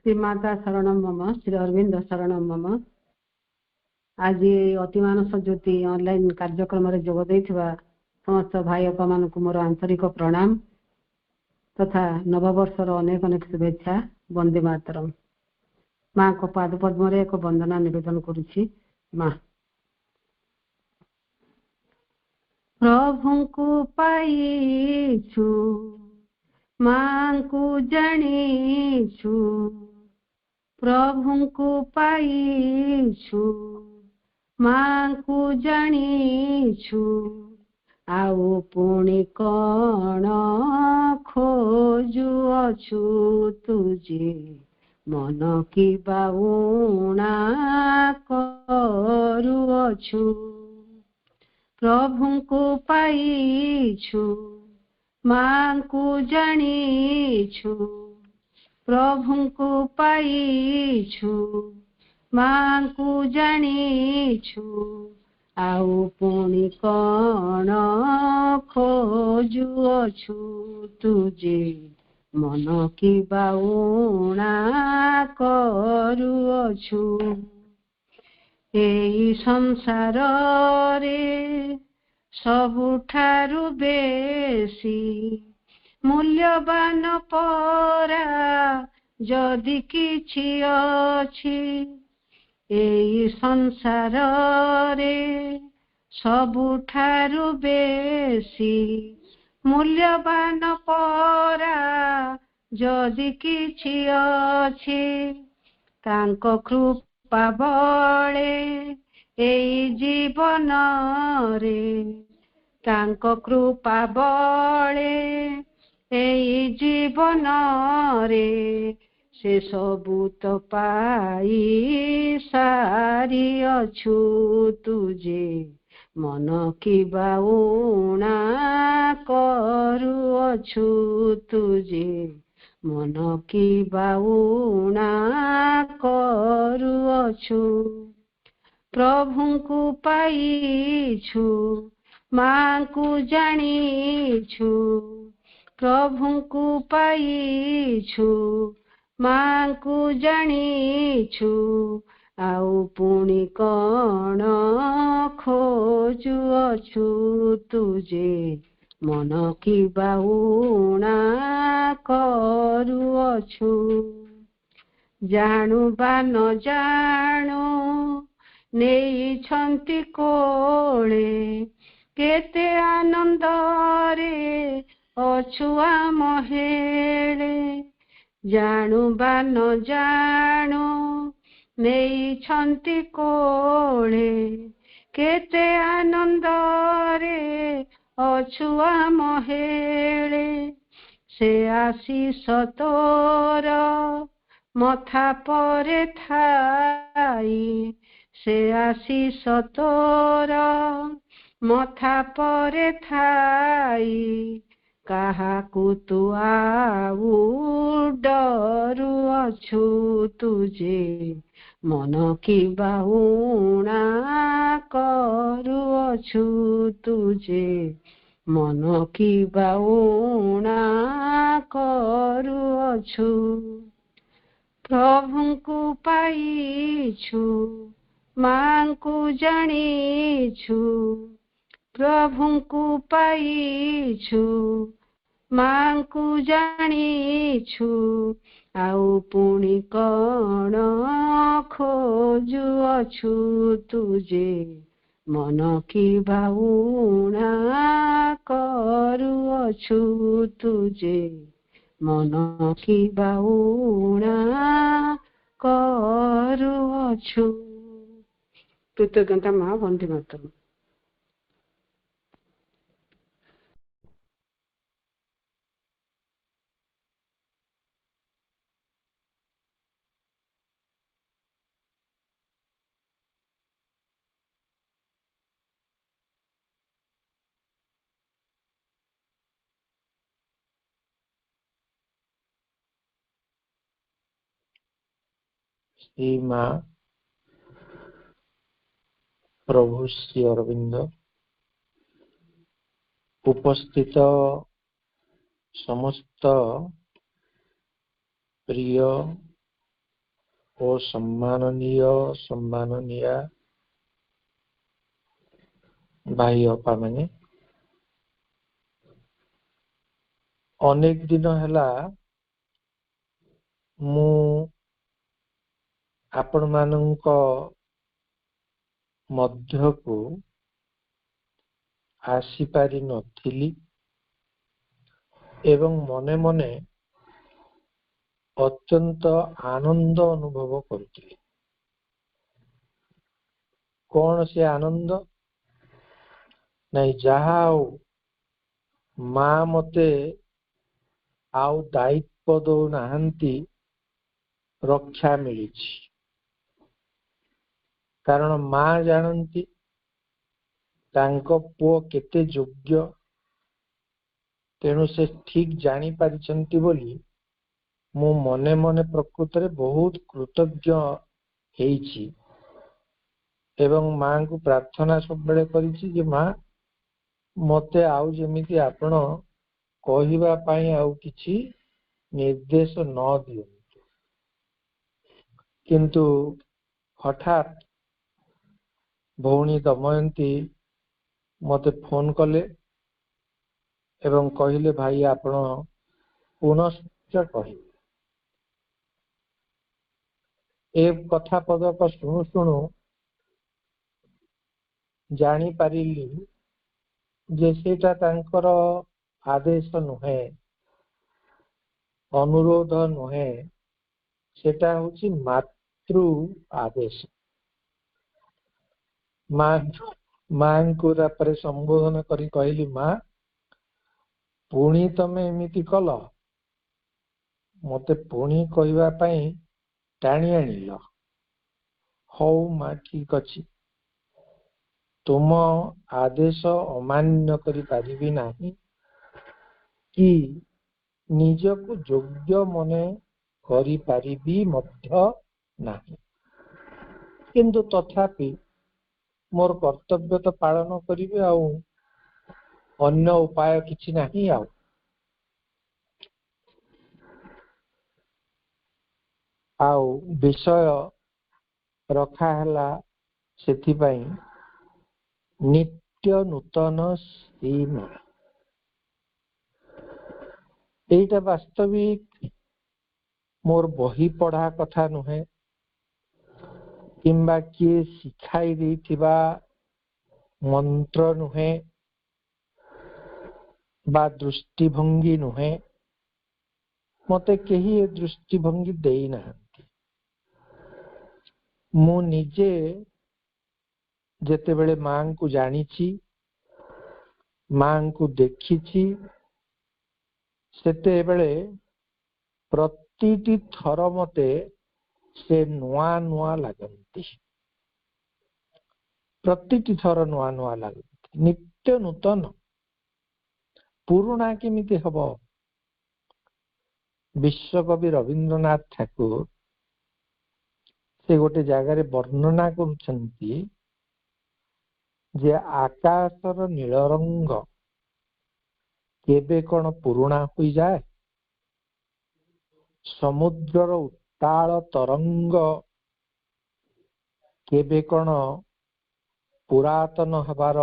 श्रीमाता शरणम मम, श्री अरविंद शरणम मम। आज अतिमानस ज्योति ऑनलाइन कार्यक्रम रे जोग देथिबा समस्त भाई बापा मानक मोर आंतरिक प्रणाम तथा नववर्षर अनेक अनेक शुभेच्छा। वंदे मातरम। माँ को पाद पद्म रे एक वंदना निवेदन करुछि। माँ प्रभु को पाइछु, माँ को जानिछु, प्रभु को पाइछु, माँ को जानिछु, आउ पुणी कण खोजुअछु तुझे, मन की बाउना करुअछु। प्रभु को पाइछु, माँ को जानिछु, प्रभु को पाइछु, माँ को जानिछु, आउ पुणी कण खोजुअछु तुझे, मन की बाउना करुअछु। एई संसार रे सबुठारु बेसी मूल्यवान परा जदि किछि अछि। एई संसार रे सबुठारु बेसी मूल्यवान परा जदि किछि अछि। तांको कृपा बळे एई जीवन रे, तांको कृपा बळे एई जीवन रे, से सबु तो पाई सारी अछु तुझे, मन की बाउना करुअछु तुझे, मन की बाउना करुअछु। प्रभु को पाइछु, माँ को जानिछु, प्रभु को पाइछु, माँ को जानिछु, आउ पुणी कण खोजुअछु तुझे, मन की बाउना करुअछु। जानु बा न जानु नेइछन्ति कोळे, केते आनंद रे अछु आम हेळे। जानु बा न जानु नेइछन्ति कोळे, केते आनंद रे अछु आम हेळे। से आशीष तोर मथा परे थाई, से आशीष तोर मथा परे थाई, काहाकु तु आउ डरुअछु तुझे, मन की बाउना करुअछु तुझे, मन की बाउना करुअछु। प्रभु को पाइछु, माँ को जानिछु, प्रभु को पाइछु, माँ को जानिछु, आउ पुणी कण खोजुअछु तुझे, मन की बाउना करुअछु तुझे, मन की बाउना करुअछु। कृतज्ञता माँ। वंदे मातरम। श्री माँ प्रभु श्री अरविंद, उपस्थित समस्त प्रिय ଓ ସମ୍ମାନନୀୟା ଭାଇ ଅପା ମାନେ, ଅନେକ ଦିନ ହେଲା ମୁଁ ଆପଣ ମାନଙ୍କ ମଧ୍ୟକୁ ଆସିପାରି ନଥିଲି ଏବଂ ମନେ ମନେ ଅତ୍ୟନ୍ତ ଆନନ୍ଦ ଅନୁଭବ କରୁଥିଲି। କଣ ସେ ଆନନ୍ଦ? ନାଇଁ, ଯାହା ଆଉ ମା ମତେ ଆଉ ଦାୟିତ୍ୱ ଦଉନାହାନ୍ତି, ରକ୍ଷା ମିଳିଛି। କାରଣ ମା ଜାଣନ୍ତି ତାଙ୍କ ପୁଅ କେତେ ଯୋଗ୍ୟ, ତେଣୁ ସେ ଠିକ ଜାଣି ପାରିଛନ୍ତି ବୋଲି ମୁଁ ମନେ ମନେ ପ୍ରକୃତରେ ବହୁତ କୃତଜ୍ଞ ହେଇଛି ଏବଂ ମାଙ୍କୁ ପ୍ରାର୍ଥନା ସବୁବେଳେ କରିଛି ଯେ ମା, ମତେ ଆଉ ଯେମିତି ଆପଣ କହିବା ପାଇଁ ଆଉ କିଛି ନିର୍ଦ୍ଦେଶ ନ ଦିଅନ୍ତୁ। କିନ୍ତୁ ହଠାତ୍ ଭଉଣୀ ଦମୟନ୍ତୀ ମତେ ଫୋନ କଲେ ଏବଂ କହିଲେ, ଭାଇ ଆପଣ ପୁନଶ୍ଚ କହିବେ। ଏ କଥା ପଦକ ଶୁଣୁ ଶୁଣୁ ଜାଣିପାରିଲି ଯେ ସେଇଟା ତାଙ୍କର ଆଦେଶ ନୁହେଁ, ଅନୁରୋଧ ନୁହେଁ, ସେଟା ହଉଛି ମାତୃ ଆଦେଶ। ମାଙ୍କୁ ତାପରେ ସମ୍ବୋଧନ କରି କହିଲି, ମା, ପୁଣି ତମେ ଏମିତି କଲ, ମତେ ପୁଣି କହିବା ପାଇଁ ଟାଣି ଆଣିଲ। ହଉ ମା, ଠିକ ଅଛି, ତୁମ ଆଦେଶ ଅମାନ୍ୟ କରିପାରିବି ନାହିଁ କି ନିଜକୁ ଯୋଗ୍ୟ ମନେ କରିପାରିବି ମଧ୍ୟ ନାହିଁ, କିନ୍ତୁ ତଥାପି ମୋର କର୍ତ୍ତବ୍ୟ ତ ପାଳନ କରିବି, ଆଉ ଅନ୍ୟ ଉପାୟ କିଛି ନାହିଁ। ଆଉ ବିଷୟ ରଖା ହେଲା ସେଥିପାଇଁ ନିତ୍ୟ ନୂତନ ସୀମା। এইটা ବାସ୍ତବିକ ମୋର ବହି ପଢା କଥା ନୁହେଁ କିମ୍ବା କିଏ ଶିଖାଇ ଦେଇଥିବା ମନ୍ତ୍ର ନୁହେଁ ବା ଦୃଷ୍ଟିଭଙ୍ଗୀ ନୁହେଁ। ମତେ କେହି ଏ ଦୃଷ୍ଟିଭଙ୍ଗୀ ଦେଇନାହାନ୍ତି। ମୁଁ ନିଜେ ଯେତେବେଳେ ମାଙ୍କୁ ଜାଣିଛି, ମାଙ୍କୁ ଦେଖିଛି, ସେତେବେଳେ ପ୍ରତିଟି ଥର ମତେ ସେ ନୂଆ ନୂଆ ଲାଗନ୍ତି। ପ୍ରତିଟି ଥର ନୂଆ ନୂଆ ଲାଗନ୍ତି, ନିତ୍ୟ ନୂତନ। ପୁରୁଣା କେମିତି ହବ? ବିଶ୍ୱକବି ରବୀନ୍ଦ୍ରନାଥ ଠାକୁର ସେ ଗୋଟେ ଜାଗାରେ ବର୍ଣ୍ଣନା କରୁଛନ୍ତି ଯେ ଆକାଶର ନୀଳ ରଙ୍ଗ କେବେ କଣ ପୁରୁଣା ହୋଇଯାଏ? ସମୁଦ୍ରର ଉତ୍ତାଳ ତରଙ୍ଗ କେବେ କଣ ପୁରାତନ ହେବାର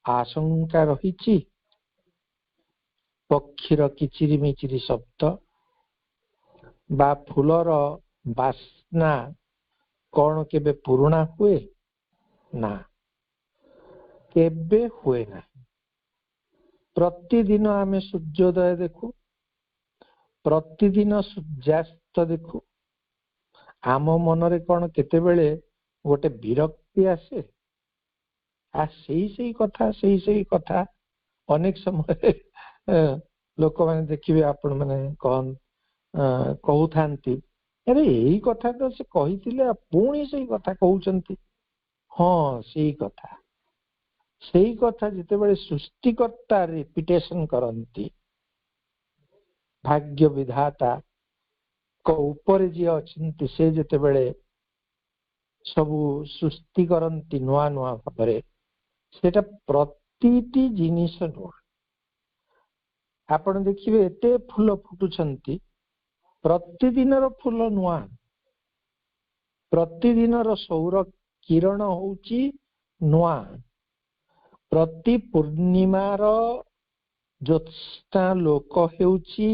ଆଶଙ୍କା ରହିଛି? ପକ୍ଷୀର କିଚିରି ମିଚିରି ଶବ୍ଦ ବା ଫୁଲର ବାସ୍ନା କଣ କେବେ ପୁରୁଣା ହୁଏ? ନା, କେବେ ହୁଏ ନାହିଁ। ପ୍ରତିଦିନ ଆମେ ସୂର୍ଯ୍ୟୋଦୟ ଦେଖୁ, ପ୍ରତିଦିନ ସୂର୍ଯ୍ୟାସ୍ତ ଦେଖୁ। ଆମ ମନରେ କଣ କେତେବେଳେ ଗୋଟେ ବିରକ୍ତି ଆସେ? ସେଇ କଥା ଅନେକ ସମୟରେ ଲୋକମାନେ ଦେଖିବେ, ଆପଣ ମାନେ କହୁଥାନ୍ତି, ଆରେ ଏଇ କଥା ତ ସେ କହିଥିଲେ, ପୁଣି ସେଇ କଥା କହୁଛନ୍ତି। ହଁ, ସେଇ କଥା ଯେତେବେଳେ ସୃଷ୍ଟିକର୍ତ୍ତା ରିପିଟେସନ କରନ୍ତି, ଭାଗ୍ୟ ବିଧାତା ଉପରେ ଯିଏ ଅଛନ୍ତି ସେ ଯେତେବେଳେ ସବୁ ସୃଷ୍ଟି କରନ୍ତି ନୂଆ ନୂଆ ଭାବରେ, ସେଟା ପ୍ରତିଟି ଜିନିଷ ନୂଆ। ଆପଣ ଦେଖିବେ ଏତେ ଫୁଲ ଫୁଟୁଛନ୍ତି, ପ୍ରତିଦିନର ଫୁଲ ନୂଆ। ପ୍ରତିଦିନର ସୌର କିରଣ ହଉଛି ନୂଆ, ପ୍ରତି ପୂର୍ଣ୍ଣିମାର ଜ୍ୟୋତ୍ସ୍ନା ଲୋକ ହେଉଛି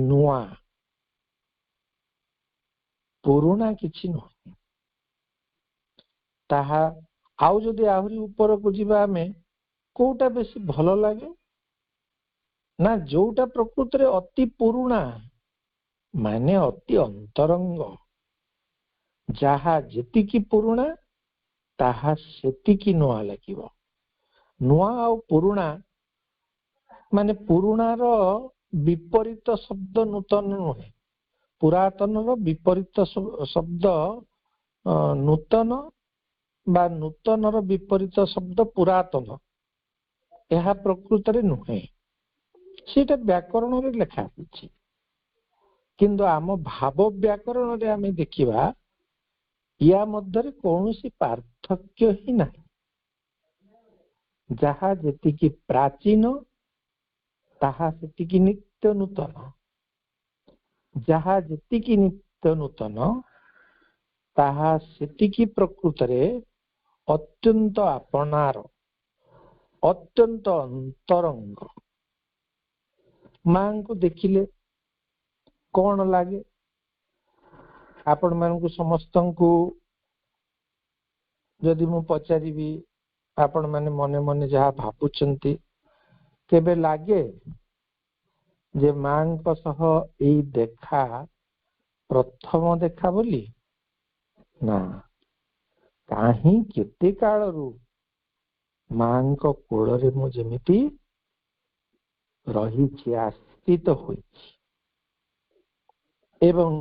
ନୂଆ, ପୁରୁଣା କିଛି ନୁହେଁ। ତାହା ଆଉ ଯଦି ଆହୁରି ଉପରକୁ ଯିବା ଆମେ, କୋଉଟା ବେଶୀ ଭଲ ଲାଗେ ନା ଯୋଉଟା ପ୍ରକୃତରେ ଅତି ପୁରୁଣା, ମାନେ ଅତି ଅନ୍ତରଙ୍ଗ, ଯାହା ଯେତିକି ପୁରୁଣା ତାହା ସେତିକି ନୂଆ ଲାଗିବ। ନୂଆ ଆଉ ପୁରୁଣା ମାନେ ପୁରୁଣାର ବିପରୀତ ଶବ୍ଦ ନୂତନ ନୁହେଁ, ପୁରାତନର ବିପରୀତ ଶବ୍ଦ ନୂତନ ବା ନୂତନର ବିପରୀତ ଶବ୍ଦ ପୁରାତନ। ଏହା ପ୍ରକୃତରେ ନୁହେଁ, ସେଇଟା ବ୍ୟାକରଣରେ ଲେଖା ହୋଇଛି। କିନ୍ତୁ ଆମ ଭାବ ବ୍ୟାକରଣରେ ଆମେ ଦେଖିବା ୟା ମଧ୍ୟରେ କୌଣସି ପାର୍ଥକ୍ୟ ହିଁ ନାହିଁ। ଯାହା ଯେତିକି ପ୍ରାଚୀନ ତାହା ସେତିକି ନିତ୍ୟ ନୂତନ, ଯାହା ଯେତିକି ନିତ୍ୟ ନୂତନ ତାହା ସେତିକି ପ୍ରକୃତରେ ଅତ୍ୟନ୍ତ ଆପଣାର, ଅତ୍ୟନ୍ତ ଅନ୍ତରଙ୍ଗ। ମାଙ୍କୁ ଦେଖିଲେ କଣ ଲାଗେ? ଆପଣ ମାନଙ୍କୁ ସମସ୍ତଙ୍କୁ ଯଦି ମୁଁ ପଚାରିବି, ଆପଣ ମାନେ ମନେ ମନେ ଯାହା ଭାବୁଛନ୍ତି, କେବେ ଲାଗେ ଯେ ମାଙ୍କ ସହ ଏଇ ଦେଖା ପ୍ରଥମ ଦେଖା ବୋଲି? ନା, କାହିଁ କେତେ କାଳରୁ ମାଙ୍କ କୋଳରେ ମୁଁ ଯେମିତି ରହିଛି, ଆଶ୍ରିତ ହୋଇଛି, ଏବଂ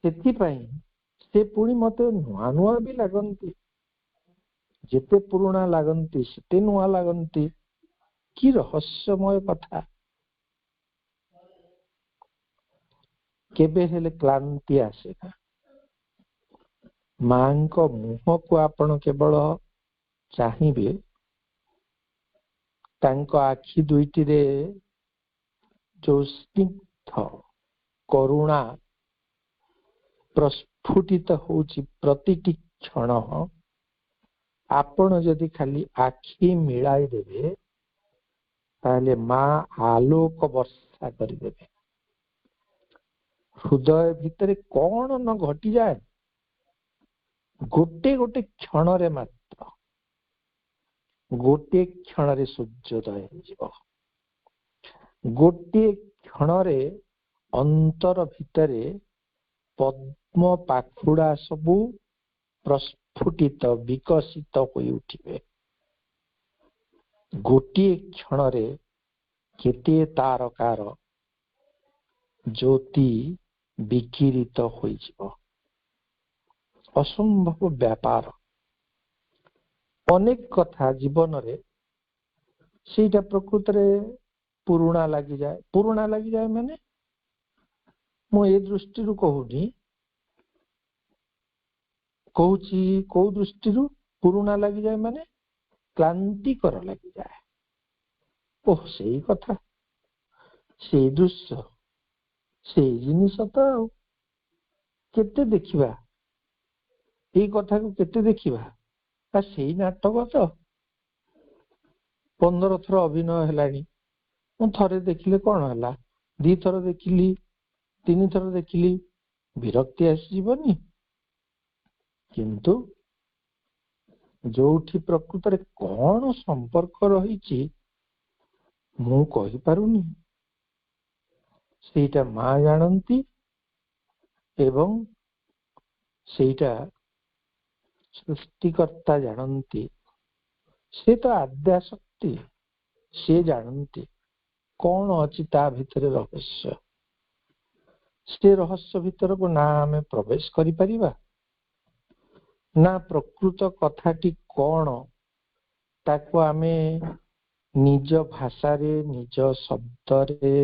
ସେଥିପାଇଁ ସେ ପୁଣି ମତେ ନୂଆ ନୂଆ ବି ଲାଗନ୍ତି। ଯେତେ ପୁରୁଣା ଲାଗନ୍ତି ସେତେ ନୂଆ ଲାଗନ୍ତି। କି ରହସ୍ୟମୟ କଥା। କେବେ ହେଲେ କ୍ଳାନ୍ତି ଆସେ ନା। ମାଙ୍କ ମୁହଁକୁ ଆପଣ କେବଳ ଚାହିଁବେ, ତାଙ୍କ ଆଖି ଦୁଇଟିରେ ଯୋଉ ସ୍ନିଗ୍ଧ କରୁଣା ପ୍ରସ୍ଫୁଟିତ ହଉଛି ପ୍ରତିଟି କ୍ଷଣ, ଆପଣ ଯଦି ଖାଲି ଆଖି ମିଳାଇ ଦେବେ ତାହେଲେ ମା ଆଲୋକ ବର୍ଷା କରିଦେବେ। ହୃଦୟ ଭିତରେ କଣ ନ ଘଟିଯାଏ ଗୋଟେ ଗୋଟେ କ୍ଷଣରେ, ମାତ୍ର ଗୋଟିଏ କ୍ଷଣରେ ସୂର୍ଯ୍ୟୋଦୟ ହେଇଯିବ। ଗୋଟିଏ କ୍ଷଣରେ ଅନ୍ତର ଭିତରେ ପଦ୍ମ ପାଖୁଡା ସବୁ ପ୍ରସ୍ଫୁଟିତ ବିକଶିତ ହୋଇ ଉଠିବେ। ଗୋଟିଏ କ୍ଷଣରେ କେତେ ତାରକାର ଜ୍ୟୋତି ବିକିରିତ ହୋଇଯିବ। ଅସମ୍ଭବ ବ୍ୟାପାର। ଅନେକ କଥା ଜୀବନରେ ସେଇଟା ପ୍ରକୃତରେ ପୁରୁଣା ଲାଗିଯାଏ। ପୁରୁଣା ଲାଗିଯାଏ ମାନେ ମୁଁ ଏ ଦୃଷ୍ଟିରୁ କହୁଛି କୋଉ ଦୃଷ୍ଟିରୁ ପୁରୁଣା ଲାଗିଯାଏ ମାନେ କ୍ଳାନ୍ତିକର ଲାଗିଯାଏ। ଓହ, ସେଇ କଥା, ସେଇ ଦୃଶ୍ୟ, ସେଇ ଜିନିଷ ତ ଆଉ କେତେ ଦେଖିବା, ଏଇ କଥାକୁ କେତେ ଦେଖିବା, ସେଇ ନାଟକ ତ 15 ଥର ଅଭିନୟ ହେଲାଣି, ମୁଁ ଥରେ ଦେଖିଲେ କଣ ହେଲା, 2 ଥର ଦେଖିଲି, 3 ଥର ଦେଖିଲି, ବିରକ୍ତି ଆସିଯିବନି? କିନ୍ତୁ ଯୋଉଠି ପ୍ରକୃତରେ କଣ ସମ୍ପର୍କ ରହିଛି ମୁଁ କହିପାରୁନି, ସେଇଟା ମା ଜାଣନ୍ତି ଏବଂ ସେଇଟା ସୃଷ୍ଟିକର୍ତ୍ତା ଜାଣନ୍ତି। ସେ ତ ଆଦ୍ୟାଶକ୍ତି, ସେ ଜାଣନ୍ତି କଣ ଅଛି ତା ଭିତରେ ରହସ୍ୟ। ସେ ରହସ୍ୟ ଭିତରକୁ ନା ଆମେ ପ୍ରବେଶ କରିପାରିବା, ନା ପ୍ରକୃତ କଥାଟି କଣ ତାକୁ ଆମେ ନିଜ ଭାଷାରେ, ନିଜ ଶବ୍ଦରେ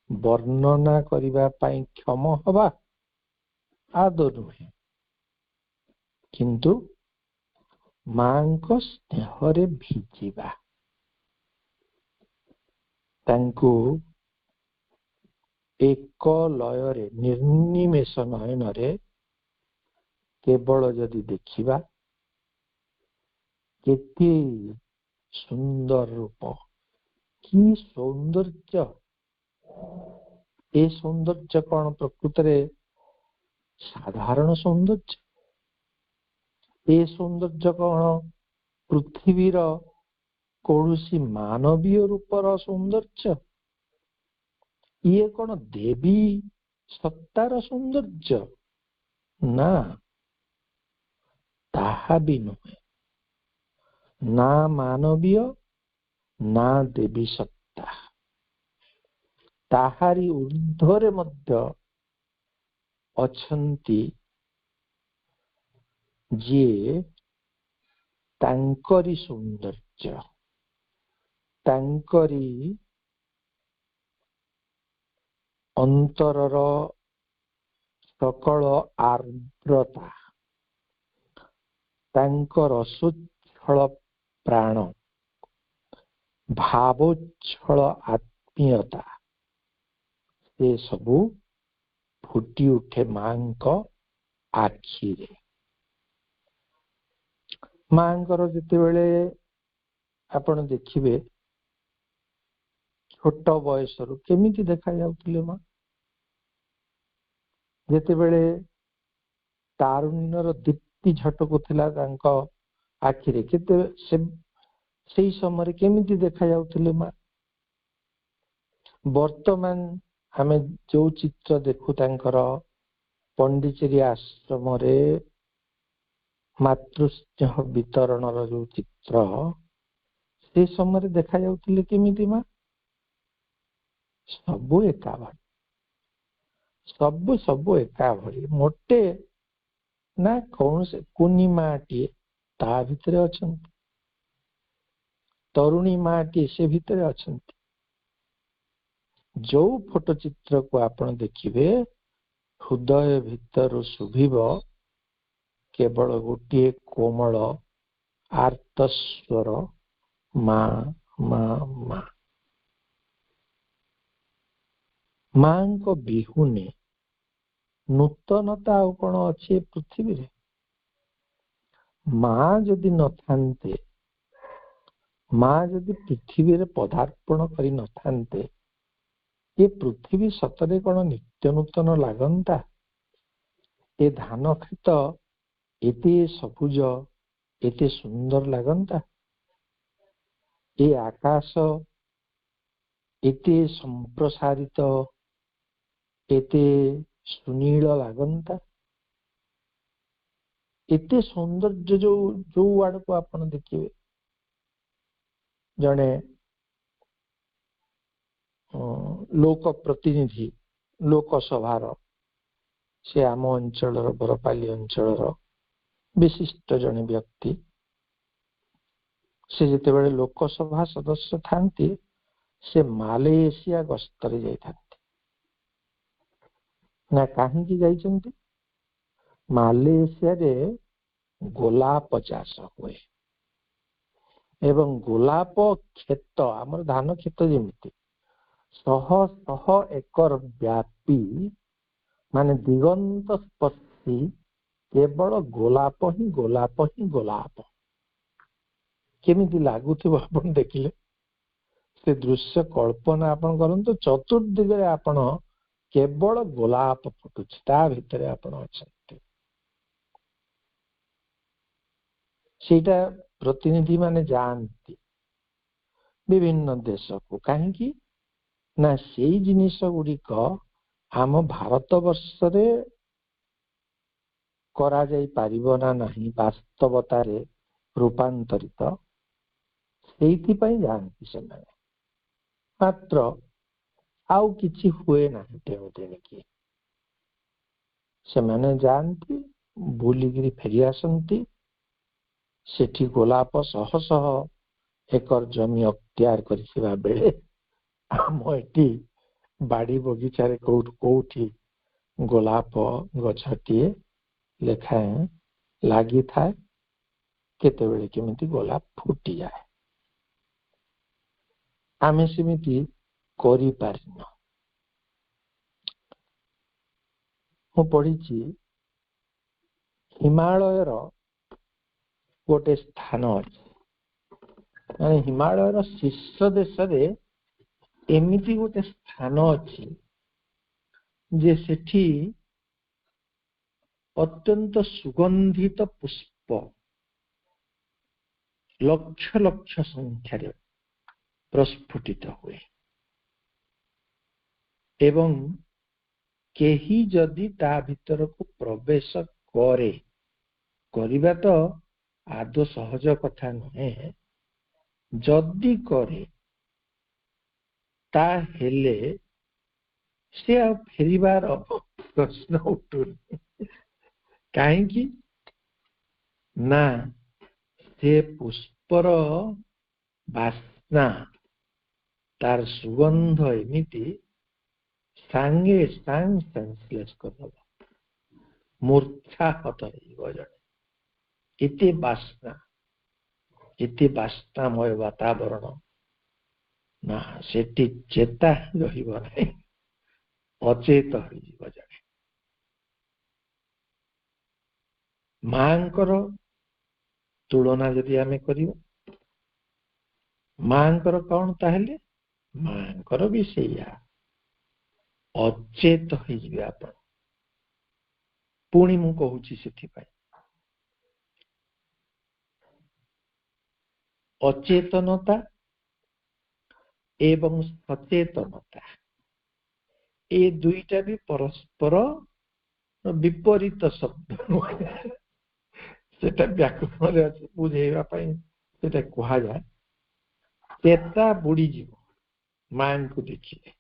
ବର୍ଣ୍ଣନା କରିବା ପାଇଁ କ୍ଷମ ହବା, ଆଦୌ ନୁହେଁ। କିନ୍ତୁ ମାଙ୍କ ସ୍ନେହରେ ଭିଜିବା, ତାଙ୍କୁ ଏକ ଲୟରେ ନିର୍ନିମେଷ ନୟନରେ केवल जदि देखिबा केते सुंदर रूप कि सौंदर्य ए सौंदर्य कौन प्रकृत रे साधारण सौंदर्य ए सौंदर्य कौन पृथ्वीर कौनसी मानवीय रूपर सौंदर्य ये कौन देवी सत्तार सौंदर्य ना ताहा भी नुहे ना मानवीय ना देवी सत्ता ताहारी ऊर्ध्वरे मध्य अछंती जे तांकरी सौंदर्य तांकरी अंतरर सकल आर्द्रता तांकर सुच्छल प्राण भावोच्छल आत्मीयता से सबू फुटी उठे मांक आखिरे मांकर जितेबेले आपण देखिबे छोट बयसरु केमिति देखा जाउथिले मां जितेबेले तारुण्यर दीप्ति झटकुथिला तांक आखिरे केते से समय केमिति देखा जाउथिले मां वर्तमान आमे जो चित्र देखु तांकर पंडिचेरी आश्रम रे मातृस्नेह वितरण जो चित्र से समय देखा जाउथिले केमिति मां सबु एका भली सबु एका भली मोटे ना कौन से कुनी माटी ता भितरे अछंती तरुणी माटी से भितरे अछंती जो फोटो चित्र को आपण देखिबे हृदय भितर शुभिब केवल गोटे कोमल आर्तस्वर मां मां मां मां को बिहुने नूतनता कौन अच्छे पृथ्वी रे मां जदि न थांते मां जदि पृथ्वी रे पदार्पण करी न थांते ये पृथ्वी सतरे कौन नित्य नूतन लागंता ए धान खेत एते सबुज एते सुंदर लागंता ए आकाश एते संप्रसारित एते सुनील लागंता एते सौंदर्य जो जो आड़ को आपण देखिए जने लोक प्रतिनिधि लोकसभार से आम अंचल बरपाली अंचल विशिष्ट जने व्यक्ति से जिते बड़े लोकसभा सदस्य थांती से मालयेशिया गस्तरे जाइथांती ना कहीं जाइछंती मालयेशिया रे गोलाप चाष हुए एवं गोलाप खेत आमर धान खेत जेमिति शह शह एकर व्यापी माने दिगंत स्पर्शी केवल गोलाप ही गोलाप ही गोलाप केमिति लागुथिबो आपण देखिले से दृश्य कल्पना आपण करंतु चतुर्दिगरे आपण केवल गोलाप फुटुछि ता भितरे आपण अछंती सेटा प्रतिनिधि माने जानती विभिन्न देश को कहीं ना से जिनिस गुड़िक आम भारत वर्ष रे करा जाई पारिबो ना नहीं वास्तवता रे रूपांतरित सेइथि पई जानती से मात्र आउ किछि हुए ना तेणु तेणिकी से माने जानती बुलिगिरी फेरी आसंती सेठी गोलाप शह शह एकर जमी अख्तियार करथिबा बेले आम एटी बाड़ी बगीचा रे कोठी गोलाप गछटिए लेखाए लागी थाए केते बेले केमिति गोलाप फुटी जाए आमे सेमिति करि पारिन मु पढ़िछि ହିମାଳୟର ଗୋଟେ ସ୍ଥାନ ଅଛି, ମାନେ ହିମାଳୟର ଶୀର୍ଷ ଦେଶରେ ଏମିତି ଗୋଟେ ସ୍ଥାନ ଅଛି ଯେ ସେଠି ଅତ୍ୟନ୍ତ ସୁଗନ୍ଧିତ ପୁଷ୍ପ ଲକ୍ଷ ଲକ୍ଷ ସଂଖ୍ୟାରେ ପ୍ରସ୍ଫୁଟିତ ହୁଏ ଏବଂ କେହି ଯଦି ତା ଭିତରକୁ ପ୍ରବେଶ କରିବା ତ ଆଦୌ ସହଜ କଥା ନୁହେଁ, ଯଦି କରେ ତାହେଲେ ସେ ଆଉ ଫେରିବାର ପ୍ରଶ୍ନ ଉଠୁନି। କାହିଁକି ନା ସେ ପୁଷ୍ପର ବାସ୍ନା, ତାର ସୁଗନ୍ଧ ଏମିତି ସାଙ୍ଗେ ସାଙ୍ଗ ସେନ୍ସଲେସ୍ କରିଦବ, ମୂର୍ଚ୍ଛାହତ ହେଇଯିବ ଜଣେ। ଏତେ ବାସ୍ନାମୟ ବାତାବରଣ, ନା ସେଠି ଚେତା ରହିବ ନାହିଁ, ଅଚେତ ହେଇଯିବ ଜଣେ। ମାଙ୍କର ତୁଳନା ଯଦି ଆମେ କରିବା, ମାଙ୍କର କଣ ତାହେଲେ? ମାଙ୍କର ବି ସେଇଆ, ଅଚେତ ହେଇଯିବେ ଆପଣ। ପୁଣି ମୁଁ କହୁଛି ସେଥିପାଇଁ ଅଚେତନତା ଏବଂ ସଚେତନତା ଏ ଦୁଇଟା ବି ପରସ୍ପର ବିପରୀତ ଶବ୍ଦ ନୁହେଁ। ସେଟା ବ୍ୟାକରଣରେ ଅଛି, ବୁଝେଇବା ପାଇଁ ସେଟା କୁହାଯାଏ ଚେତା ବୁଡ଼ିଯିବ ମାଙ୍କୁ ଦେଖିଲେ,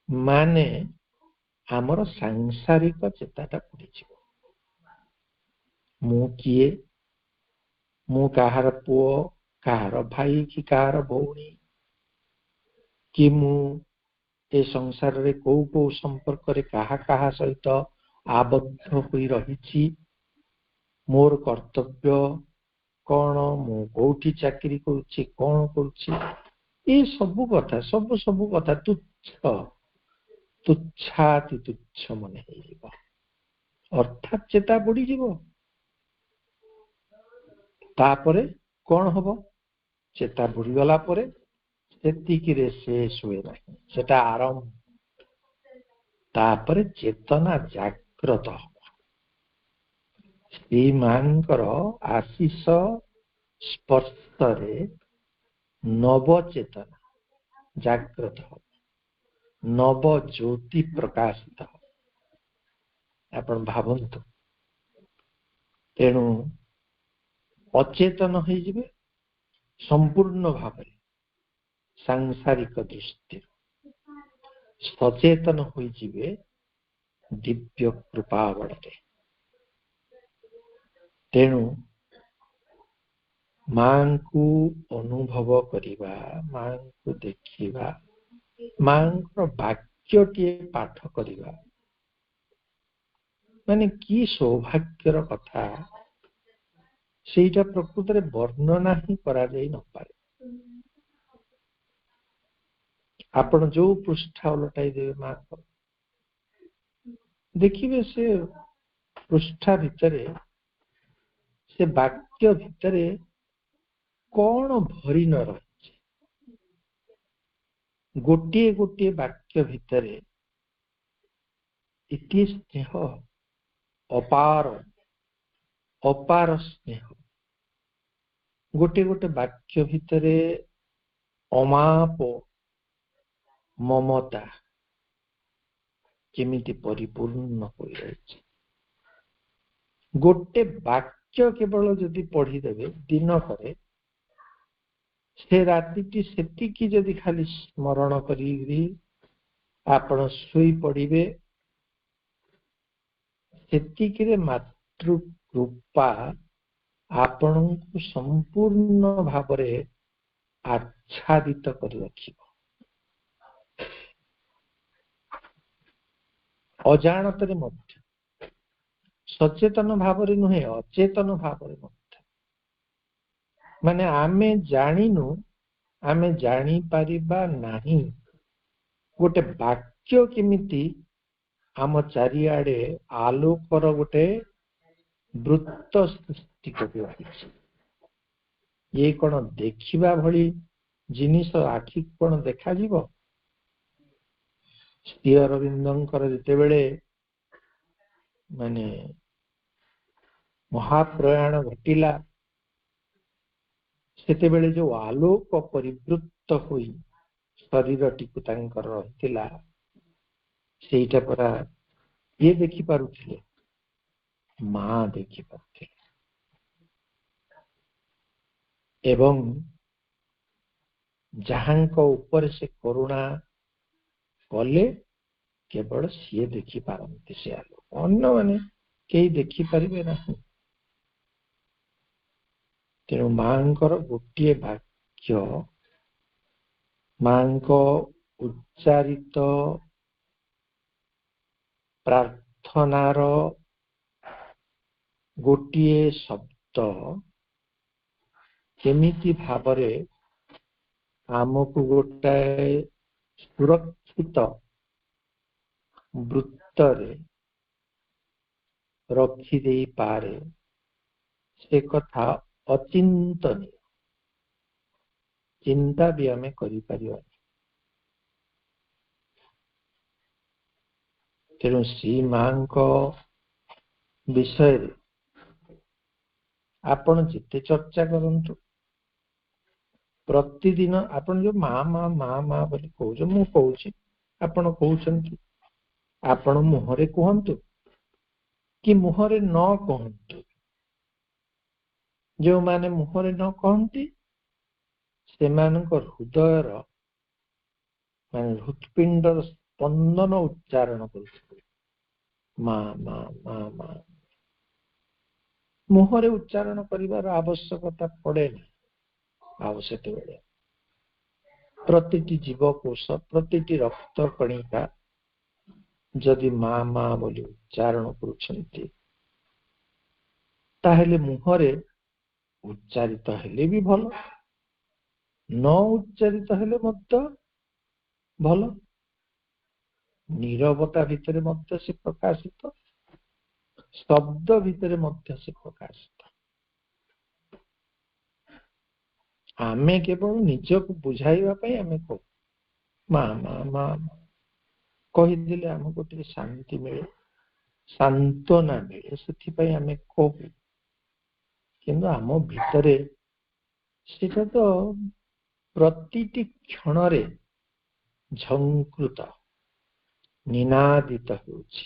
ମାନେ ଆମର ସାଂସାରିକ ଚେତାଟା ବୁଡ଼ିଯିବ। ମୁଁ କିଏ, ମୁଁ କାହାର ପୁଅ, କାହାର ଭାଇ କି କାହାର ଭଉଣୀ, କି ମୁଁ ଏ ସଂସାରରେ କୋଉ କୋଉ ସମ୍ପର୍କରେ କାହା କାହା ସହିତ ଆବଦ୍ଧ ହୋଇ ରହିଛି, ମୋର କର୍ତ୍ତବ୍ୟ କଣ, ମୁଁ କୋଉଠି ଚାକିରି କରୁଛି, କଣ କରୁଛି, ଏ ସବୁ କଥା ତୁଚ୍ଛାତି ତୁଚ୍ଛ ମନେ ହେଇଯିବ, ଅର୍ଥାତ୍ ଚେତା ବୁଡ଼ିଯିବ। ତାପରେ କଣ ହବ? ଚେତା ବୁଡ଼ିଗଲା ପରେ ସେତିକିରେ ଶେଷ ହୁଏ ନାହିଁ, ସେଟା ଆରମ୍ଭ। ତାପରେ ଚେତନା ଜାଗ୍ରତ ହବ। ଶ୍ରୀ ମାଙ୍କର ଆଶିଷ ସ୍ପର୍ଶରେ ନବଚେତନା ଜାଗ୍ରତ ହବ, ନବ ଜ୍ୟୋତି ପ୍ରକାଶିତ ହବ। ଆପଣ ଭାବନ୍ତୁ, ତେଣୁ ଅଚେତନ ହେଇଯିବେ ସମ୍ପୂର୍ଣ୍ଣ ଭାବରେ ସାଂସାରିକ ଦୃଷ୍ଟିରୁ, ସଚେତନ ହୋଇଯିବେ ଦିବ୍ୟ କୃପା ବଳରେ। ତେଣୁ ମାଙ୍କୁ ଅନୁଭବ କରିବା, ମାଙ୍କୁ ଦେଖିବା, ମାଙ୍କର ବାକ୍ୟଟିଏ ପାଠ କରିବା, ମାନେ କି ସୌଭାଗ୍ୟର କଥା, ସେଇଟା ପ୍ରକୃତରେ ବର୍ଣ୍ଣନା ହିଁ କରାଯାଇ ନପାରେ। ଆପଣ ଯୋଉ ପୃଷ୍ଠା ଓଲଟାଇ ଦେବେ ମାଙ୍କର, ଦେଖିବେ ସେ ପୃଷ୍ଠା ଭିତରେ, ସେ ବାକ୍ୟ ଭିତରେ କଣ ଭରି ନ ରହିଛି। ଗୋଟିଏ ଗୋଟିଏ ବାକ୍ୟ ଭିତରେ ଏତେ ସ୍ନେହ, ଅପାର ସ୍ନେହ। ଗୋଟେ ଗୋଟେ ବାକ୍ୟ ଭିତରେ ଅମାପ ମମତା କେମିତି ପରିପୂର୍ଣ୍ଣ ହୋଇ ରହିଛି। ଗୋଟେ ବାକ୍ୟ କେବଳ ଯଦି ପଢିଦେବେ ଦିନକରେ, ସେ ରାତିଟି ସେତିକି ଯଦି ଖାଲି ସ୍ମରଣ କରିକି ଆପଣ ଶୋଇ ପଡିବେ, ସେତିକିରେ ମାତୃ କୃପା ଆପଣଙ୍କୁ ସମ୍ପୂର୍ଣ୍ଣ ଭାବରେ ଆଚ୍ଛାଦିତ କରି ରଖିବ। ଅଜାଣତରେ ମଧ୍ୟ, ସଚେତନ ଭାବରେ ନୁହେଁ, ଅଚେତନ ଭାବରେ ମଧ୍ୟ, ମାନେ ଆମେ ଜାଣିନୁ, ଆମେ ଜାଣିପାରିବା ନାହିଁ ଗୋଟେ ବାକ୍ୟ କେମିତି ଆମ ଚାରିଆଡେ ଆଲୋକର ଗୋଟେ ବୃତ୍ତ ସୃଷ୍ଟି କରି ରହିଛି। ଇଏ କଣ ଦେଖିବା ଭଳି ଜିନିଷ ଆଖିକୁ କଣ ଦେଖାଯିବ? ଶ୍ରୀ ଅରବିନ୍ଦଙ୍କର ଯେତେବେଳେ ମାନେ ମହାପ୍ରୟାଣ ଘଟିଲା, ସେତେବେଳେ ଯୋଉ ଆଲୋକ ପରିବୃତ୍ତ ହୋଇ ଶରୀରଟିକୁ ତାଙ୍କର ରହିଥିଲା, ସେଇଟା ପରା କିଏ ଦେଖିପାରୁଥିଲେ? ମା ଦେଖିପାରୁଥିଲେ। ଏବଂ ଯାହାଙ୍କ ଉପରେ ସେ କରୁଣା କଲେ କେବଳ ସିଏ ଦେଖିପାରନ୍ତି ସେ ଆଲୋକ, ଅନ୍ୟମାନେ କେହି ଦେଖିପାରିବେ ନାହିଁ। ତେଣୁ ମାଙ୍କର ଗୋଟିଏ ବାକ୍ୟ, ମାଙ୍କ ଉଚ୍ଚାରିତ ପ୍ରାର୍ଥନାର ଗୋଟିଏ ଶବ୍ଦ କେମିତି ଭାବରେ ଆମକୁ ଗୋଟାଏ ସୁରକ୍ଷିତ ବୃତ୍ତରେ ରଖିଦେଇପାରେ, ସେ କଥା ଅଚିନ୍ତନୀୟ। ଚିନ୍ତା ବି ଆମେ କରିପାରିବାନି। ତେଣୁ ଶ୍ରୀ ମାଙ୍କ ବିଷୟରେ ଆପଣ ଯେତେ ଚର୍ଚ୍ଚା କରନ୍ତୁ, ପ୍ରତିଦିନ ଆପଣ ଯୋଉ ମା ମା ମା ମା ବୋଲି କହୁଛ, ମୁଁ କହୁଛି, ଆପଣ କହୁଛନ୍ତି, ଆପଣ ମୁହଁରେ କୁହନ୍ତୁ କି ମୁହଁରେ ନ କହନ୍ତୁ। ଯେଉଁମାନେ ମୁହଁରେ ନ କହନ୍ତି ସେମାନଙ୍କ ହୃଦୟର ମାନେ ହୃତ୍ପିଣ୍ଡର ସ୍ପନ୍ଦନ ଉଚ୍ଚାରଣ କରୁଛନ୍ତି, ମା ମା ମା ମା। ମୁହଁରେ ଉଚ୍ଚାରଣ କରିବାର ଆବଶ୍ୟକତା ପଡେନି। ଆଉ ସେତେବେଳେ ପ୍ରତିଟି ଜୀବକୋଷ, ପ୍ରତିଟି ରକ୍ତ କଣିକା ଯଦି ମା ମା ବୋଲି ଉଚ୍ଚାରଣ କରୁଛନ୍ତି, ତାହେଲେ ମୁହଁରେ ଉଚ୍ଚାରିତ ହେଲେ ବି ଭଲ, ନ ଉଚ୍ଚାରିତ ହେଲେ ମଧ୍ୟ ଭଲ। ନୀରବତା ଭିତରେ ମଧ୍ୟ ସେ ପ୍ରକାଶିତ, ଶବ୍ଦ ଭିତରେ ମଧ୍ୟ ସେ ପ୍ରକାଶିତ। ଆମେ କେବଳ ନିଜକୁ ବୁଝାଇବା ପାଇଁ ଆମେ କହୁ ମା ମା ମା ମା, କହିଦେଲେ ଆମକୁ ଟିକେ ଶାନ୍ତି ମିଳେ, ସାନ୍ତ୍ୱନା ମିଳେ, ସେଥିପାଇଁ ଆମେ କହୁ। କିନ୍ତୁ ଆମ ଭିତରେ ସେଟା ତ ପ୍ରତିଟି କ୍ଷଣରେ ଝଙ୍କୃତ, ନିନାଦିତ ହେଉଛି।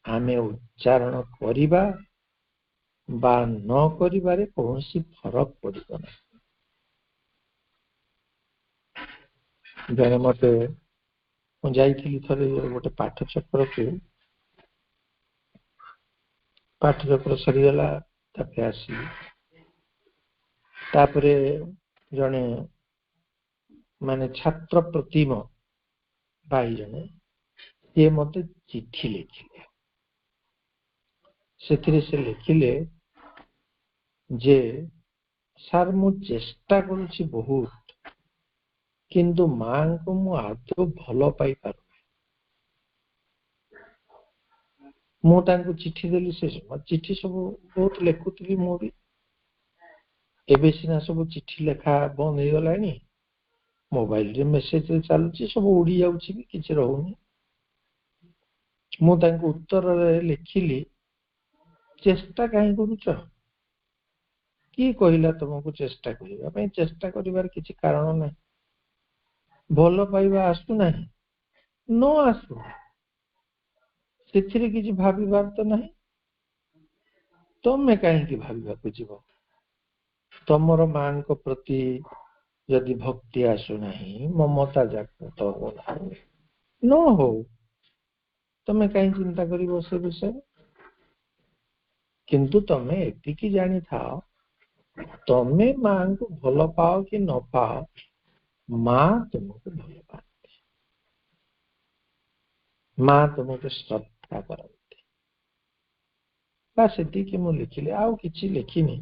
ଆମେ ଉଚ୍ଚାରଣ କରିବା ବା ନ କରିବାରେ କୌଣସି ଫରକ ପଡିବ ନାହିଁ। ଜଣେ ମତେ, ମୁଁ ଯାଇଥିଲି ଥରେ ଗୋଟେ ପାଠଚକ୍ରକୁ, ପାଠଚକ୍ର ସରିଗଲା, ତାପରେ ଆସିଲି। ତାପରେ ଜଣେ ମାନେ ଛାତ୍ର ପ୍ରତିମ ଭାଇ ଜଣେ, ସିଏ ମତେ ଚିଠି ଲେଖିଲେ। ସେଥିରେ ସେ ଲେଖିଲେ ଯେ ସାର୍, ମୁଁ ଚେଷ୍ଟା କରୁଛି ବହୁତ, କିନ୍ତୁ ମାଙ୍କୁ ମୁଁ ଆଦୌ ଭଲ ପାଇପାରୁନି। ମୁଁ ତାଙ୍କୁ ଚିଠି ଦେଲି, ସେ ଚିଠି ସବୁ ବହୁତ ଲେଖୁଥିଲି ମୁଁ ବି। ଏବେ ସିନା ସବୁ ଚିଠି ଲେଖା ବନ୍ଦ ହେଇଗଲାଣି, ମୋବାଇଲରେ ମେସେଜ ଚାଲୁଛି, ସବୁ ଉଡି ଯାଉଛି ବି, କିଛି ରହୁନି। ମୁଁ ତାଙ୍କୁ ଉତ୍ତରରେ ଲେଖିଲି, ଚେଷ୍ଟା କାହିଁ କରୁଛ? କିଏ କହିଲା ତମକୁ ଚେଷ୍ଟା କରିବା ପାଇଁ? ଚେଷ୍ଟା କରିବାର କିଛି କାରଣ ନାହିଁ। ଭଲ ପାଇବା ଆସୁନାହିଁ, ନ ଆସୁ, ସେଥିରେ କିଛି ଭାବିବାର ତ ନାହିଁ। ତମେ କାହିଁକି ଭାବିବାକୁ ଯିବ? ତମର ମାଙ୍କ ପ୍ରତି ଯଦି ଭକ୍ତି ଆସୁନାହିଁ, ମମତା ଜାଗ୍ରତ ହଉନାହିଁ, ନ ହଉ, ତମେ କାହିଁ ଚିନ୍ତା କରିବ ସେ ବିଷୟରେ? କିନ୍ତୁ ତମେ ଏତିକି ଜାଣିଥାଅ, ତମେ ମାଙ୍କୁ ଭଲ ପାଅ କି ନ ପାଅ, ମା ତୁମକୁ ଭଲ ପାଆନ୍ତି, ମା ତୁମକୁ ଶ୍ରଦ୍ଧା କରନ୍ତି। ବା ସେତିକି ମୁଁ ଲେଖିଲି, ଆଉ କିଛି ଲେଖିନି।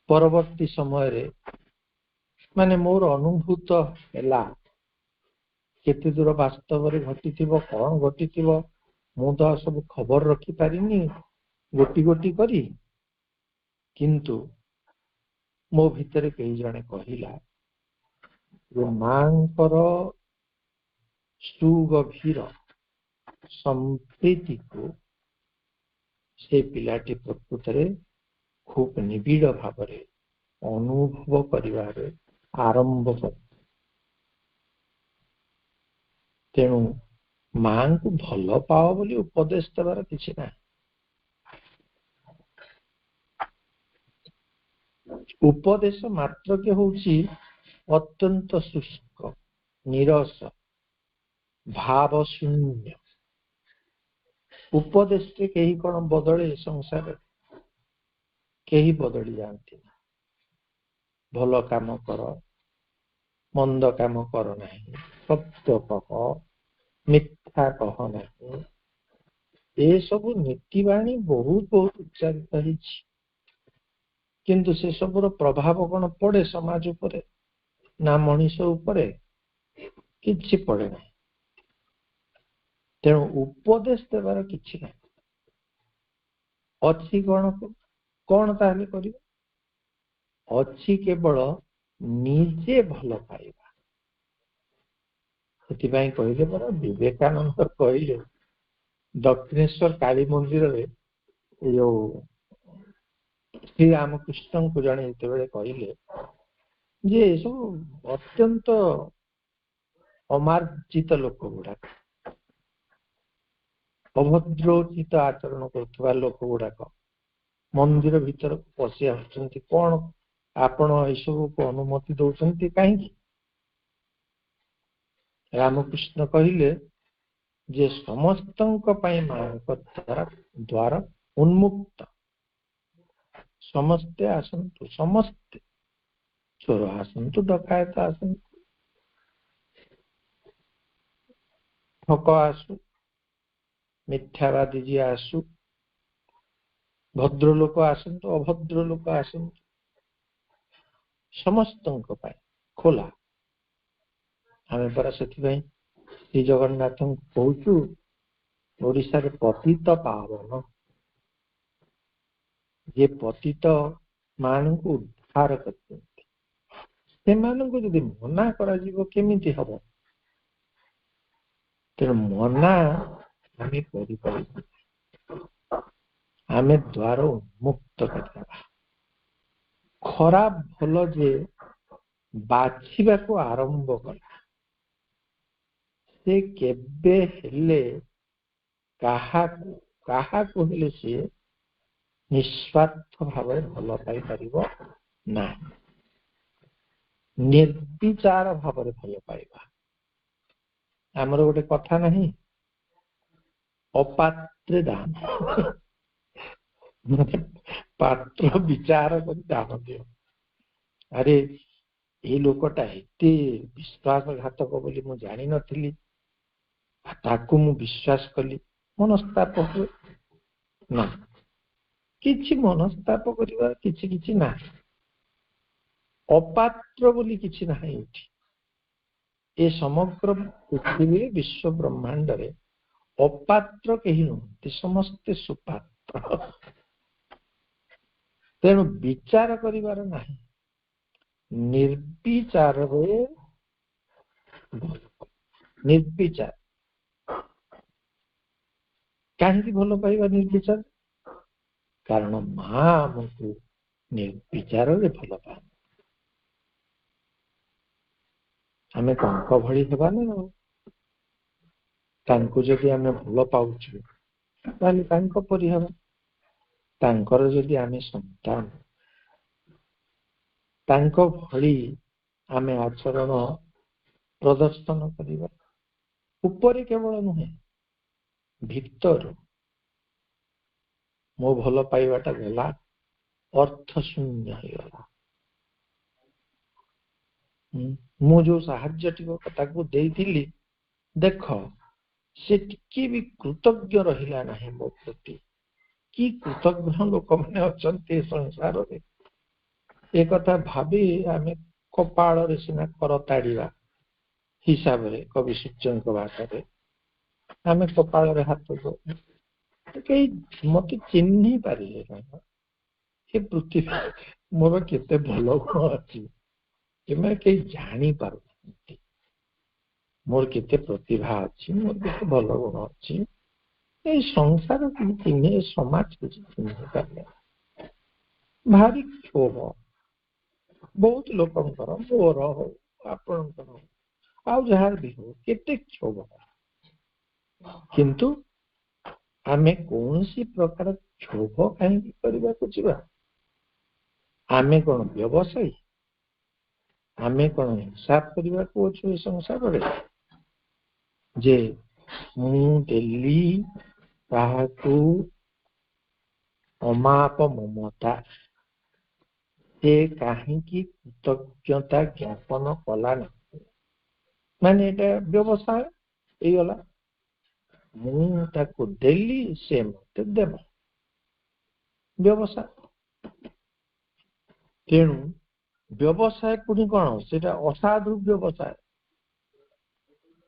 ପରବର୍ତ୍ତୀ ସମୟରେ ମାନେ ମୋର ଅନୁଭୂତ ହେଲା, କେତେ ଦୂର ବାସ୍ତବରେ ଘଟିଥିବ, କଣ ଘଟିଥିବ ମୁଁ ତ ସବୁ ଖବର ରଖିପାରିନି ଗୋଟି ଗୋଟି କରି, କିନ୍ତୁ ମୋ ଭିତରେ କେହି ଜଣେ କହିଲା ଯେ ମାଙ୍କର ସୁଗଭୀର ସମ୍ପ୍ରୀତିକୁ ସେ ପିଲାଟି ପ୍ରକୃତରେ ଖୁବ୍ ନିବିଡ଼ ଭାବରେ ଅନୁଭବ କରିବାରେ ଆରମ୍ଭ କରେ। ତେଣୁ ମାଙ୍କୁ ଭଲ ପାଅ ବୋଲି ଉପଦେଶ ଦେବାର କିଛି ନାହିଁ। ଉପଦେଶ ମାତ୍ରକେ ହଉଛି ଅତ୍ୟନ୍ତ ଶୁଷ୍କ, ନିରସ, ଭାବ ଶୂନ୍ୟ। ଉପଦେଶରେ କେହି କଣ ବଦଳେ? ସଂସାରରେ କେହି ବଦଳି ଯାଆନ୍ତି ନା। ଭଲ କାମ କର, ମନ୍ଦ କାମ କର ନାହିଁ, ସତ୍ୟ କହ, ମିଥ୍ୟା କହ ନାହିଁ, ଏସବୁ ନୀତିବାଣୀ ବହୁତ ବହୁତ ଉଚ୍ଚାରିତ ହେଇଛି, କିନ୍ତୁ ସେସବୁର ପ୍ରଭାବ କଣ ପଡେ ସମାଜ ଉପରେ ନା ମଣିଷ ଉପରେ? କିଛି ପଡେ ନାହିଁ। ତେଣୁ ଉପଦେଶ ଦେବାର କିଛି ନାହିଁ। ଅଛି କଣ ତାହେଲେ କରିବ? ଅଛି କେବଳ ନିଜେ ଭଲ ପାଇବା। ସେଥିପାଇଁ କହିଲେ ପରା, ବିବେକାନନ୍ଦ କହିଲେ ଦକ୍ଷିଣେଶ୍ୱର କାଳୀ ମନ୍ଦିରରେ ଯୋଉ ଶ୍ରୀରାମକୃଷ୍ଣଙ୍କୁ ଜଣେ ଯେତେବେଳେ କହିଲେ ଯେ ଏସବୁ ଅତ୍ୟନ୍ତ ଅମାର୍ଜିତ ଲୋକ ଗୁଡାକ, ଅଭଦ୍ରୋଚିତ ଆଚରଣ କରୁଥିବା ଲୋକ ଗୁଡାକ ମନ୍ଦିର ଭିତରକୁ ପଶି ଆସୁଛନ୍ତି, କଣ ଆପଣ ଏସବୁକୁ ଅନୁମତି ଦଉଛନ୍ତି କାହିଁକି? ରାମକୃଷ୍ଣ କହିଲେ ଯେ ସମସ୍ତଙ୍କ ପାଇଁ ମାଙ୍କ ଦ୍ୱାର ଉନ୍ମୁକ୍ତ, ସମସ୍ତେ ଆସନ୍ତୁ, ସମସ୍ତେ, ଚୋର ଆସନ୍ତୁ, ଡକାୟତ ଆସନ୍ତୁ, ଠକ ଆସୁ, ମିଥ୍ୟାବାଦୀ ଯିଏ ଆସୁ, ଭଦ୍ର ଲୋକ ଆସନ୍ତୁ, ଅଭଦ୍ର ଲୋକ ଆସନ୍ତୁ, ସମସ୍ତଙ୍କ ପାଇଁ ଖୋଲା। ଆମେ ପରା ସେଥିପାଇଁ ଶ୍ରୀ ଜଗନ୍ନାଥଙ୍କୁ କହୁଛୁ ଓଡ଼ିଶାରେ ପତିତ ପାବନ, ଯେ ପତିତ ମାନଙ୍କୁ ଉଦ୍ଧାର କରିଛନ୍ତି, ସେମାନଙ୍କୁ ଯଦି ମନା କରାଯିବ କେମିତି ହବ? ତେଣୁ ମନା ଆମେ କରିପାରିବୁ, ଆମେ ଦ୍ୱାର ଉନ୍ମୁକ୍ତ କରିବା। ଖରାପ ଭଲ ଯେ ବାଛିବାକୁ ଆରମ୍ଭ କଲା, ସେ କେବେ ହେଲେ କାହାକୁ ହେଲେ ସିଏ ନିଃସ୍ୱାର୍ଥ ଭାବରେ ଭଲ ପାଇପାରିବ ନାହିଁ। ନିର୍ବିଚାର ଭାବରେ ଭଲ ପାଇବା। ଆମର ଗୋଟେ କଥା ନାହିଁ, ଅପାତ୍ରେ ଦାନ, ପାତ୍ର ବିଚାର କରି ଦାନ ଦିଅ। ଆରେ ଏଇ ଲୋକଟା ଏତେ ବିଶ୍ୱାସଘାତକ ବୋଲି ମୁଁ ଜାଣିନଥିଲି, ତାକୁ ମୁଁ ବିଶ୍ୱାସ କଲି, ମନସ୍ତାପ ହୁଏ ନା? କିଛି ମନସ୍ତାପ କରିବାର କିଛି ନାହିଁ। ଅପାତ୍ର ବୋଲି କିଛି ନାହିଁ ଏଠି। ଏ ସମଗ୍ର ପୃଥିବୀରେ ବିଶ୍ୱ ବ୍ରହ୍ମାଣ୍ଡରେ ଅପାତ୍ର କେହି ନୁହନ୍ତି, ସମସ୍ତେ ସୁପାତ୍ର। ତେଣୁ ବିଚାର କରିବାର ନାହିଁ, ନିର୍ବିଚାରରେ ନିର୍ବିଚାର। କାହିଁକି ଭଲ ପାଇବା ନିର୍ବିଚାର? କାରଣ ମା ଆମକୁ ନିର୍ବିଚାରରେ ଭଲ ପାଆନ୍ତି। ଆମେ ତାଙ୍କ ଭଳି ହେବା ନା। ତାଙ୍କୁ ଯଦି ଆମେ ଭଲ ପାଉଛୁ ତାହେଲେ ତାଙ୍କ ପରି ହେବା। ତାଙ୍କର ଯଦି ଆମେ ସନ୍ତାନ, ତାଙ୍କ ଭଳି ଆମେ ଆଚରଣ ପ୍ରଦର୍ଶନ କରିବା। ଉପରେ କେବଳ ନୁହେଁ, ଭିତରୁ ମୋ ଭଲ ପାଇବାଟା ଗଲା, ଅର୍ଥ ଶୂନ୍ୟ ହେଇଗଲା। ମୁଁ ଯୋଉ ସାହାଯ୍ୟ ଟିକେ ତାକୁ ଦେଇଥିଲି, ଦେଖ ସେ ଟିକେ ବି କୃତଜ୍ଞ ରହିଲା ନାହିଁ ମୋ ପ୍ରତି। କି କୃତଜ୍ଞ ଲୋକମାନେ ଅଛନ୍ତି ସଂସାରରେ, ଏ କଥା ଭାବି ଆମେ କପାଳରେ ସିନା କରତାଡ଼ିବା ହିସାବରେ, କବି ସୂର୍ଯ୍ୟଙ୍କ ଭାଷାରେ, आमे कपाल हाथ दो कई मत चिन्ह पारे ना ये पृथ्वी मोर केते भल गुण अच्छी एमे कई जानी पार मोर केते प्रतिभा अच्छी मोर केते भल गुण अच्छी ये संसार चिन्ह समाज किसी चिन्ह पारे भारी क्षोभ बहुत लोकंकर मोर हो आपणकर आउ जहार भी हो केते क्षोभ किंतु आमे कौन सी प्रकार क्षोभ कहीं करबा को जीवा आमे कौन व्यवसायी आमे कौन हिसाब करबा को अछि संसार रे जे मु डेली काहाकू अमाप ममता से कहीं की कृतज्ञता ज्ञापन कला ना माने एटा व्यवसाय ए गला मु ताको डेली से मते देव व्यवसाय तेणु व्यवसाय पुणी कौन से असाधु व्यवसाय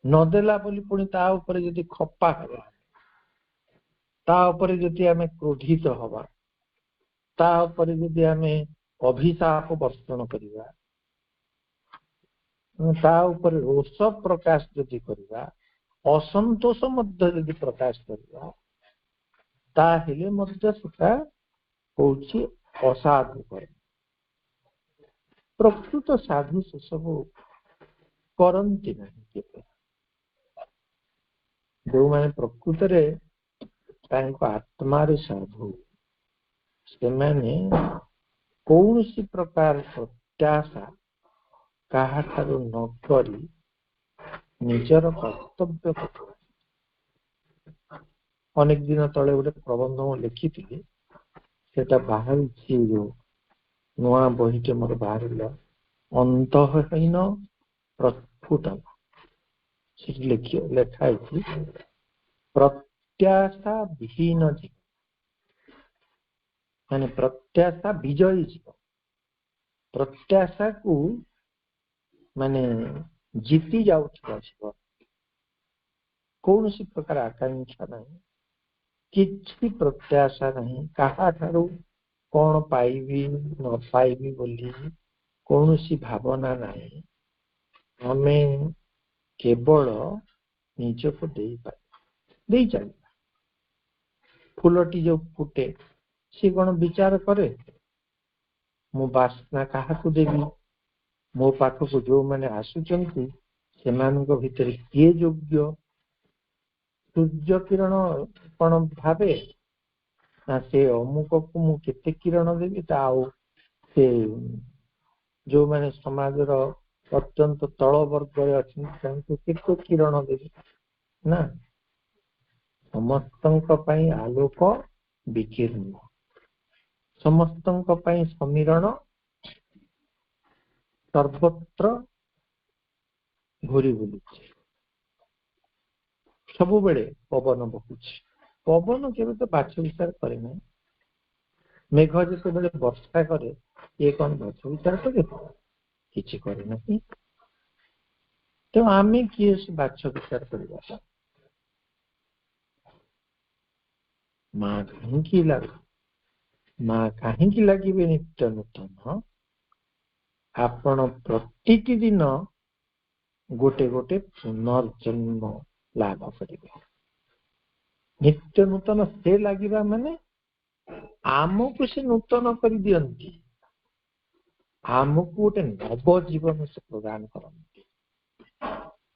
नदेला बोली पुणी ता ऊपर यदि खप्पा हवा ता ऊपर यदि आमे क्रोधित हवा ता ऊपर यदि आमे अभिशाप वर्षण करिवा ता ऊपर रोष प्रकाश यदि करिवा असंतोष मध्य यदि प्रकाश करिवा ता हेले मध्य सुखा होछि असाधु कर्म प्रकृत साधु से सब करती नहीं जो मैंने प्रकृत रे आत्मा साधु से मैंने कौन सी प्रकार प्रत्याशा कहा न करी निजर कर्तव्य अनेक दिन तले गोटे प्रबंध लिखी सेटा बाहर नुआ बहीटे मोर बाहर अंतहीन प्रस्फुटन लिखाई प्रत्याशा विहीन जीवन माने प्रत्याशा विजयी जीवन प्रत्याशा को माने जीती जाउथिबा जीवन कौन सी प्रकार आकांक्षा नहीं किसी प्रत्याशा नहीं कहा ठारू कौन पाइबी न पाइबी बोली कौन सी भावना नहीं हमें केवल निजको दे चल फूलटी जो फुटे सी कौन विचार करे मो बासना क्या देवी मो पाखक जो मैंने आसुचंती सेमानक भितर किए योग्य सूर्य किरण कौन भावे ना से अमुक को मु केते किरण देवी से जो मैंने समाज अत्यंत तल वर्ग केते किरण देवी ना समस्त आलोक विकीर्ण समस्त समीरण सर्वत्र घूरी बुलू सबु बेले पवन बहुची पवन के तो बाछ विचार करे ना मेघ जो बेले वर्षा करे ये कौन बाछ विचार करे किसी करे ना तो आमे किए से बाछ विचार करवा माँ कहीं लगे माँ कहीं लगे नित्य नूतन आपण प्रत्येक दिन गोटे गोटे पुनर्जन्म लाभ करेंगे नित्य नूतन से लगे माने आमको से नूतन कर दियंती आमको गोटे नव जीवन से प्रदान करती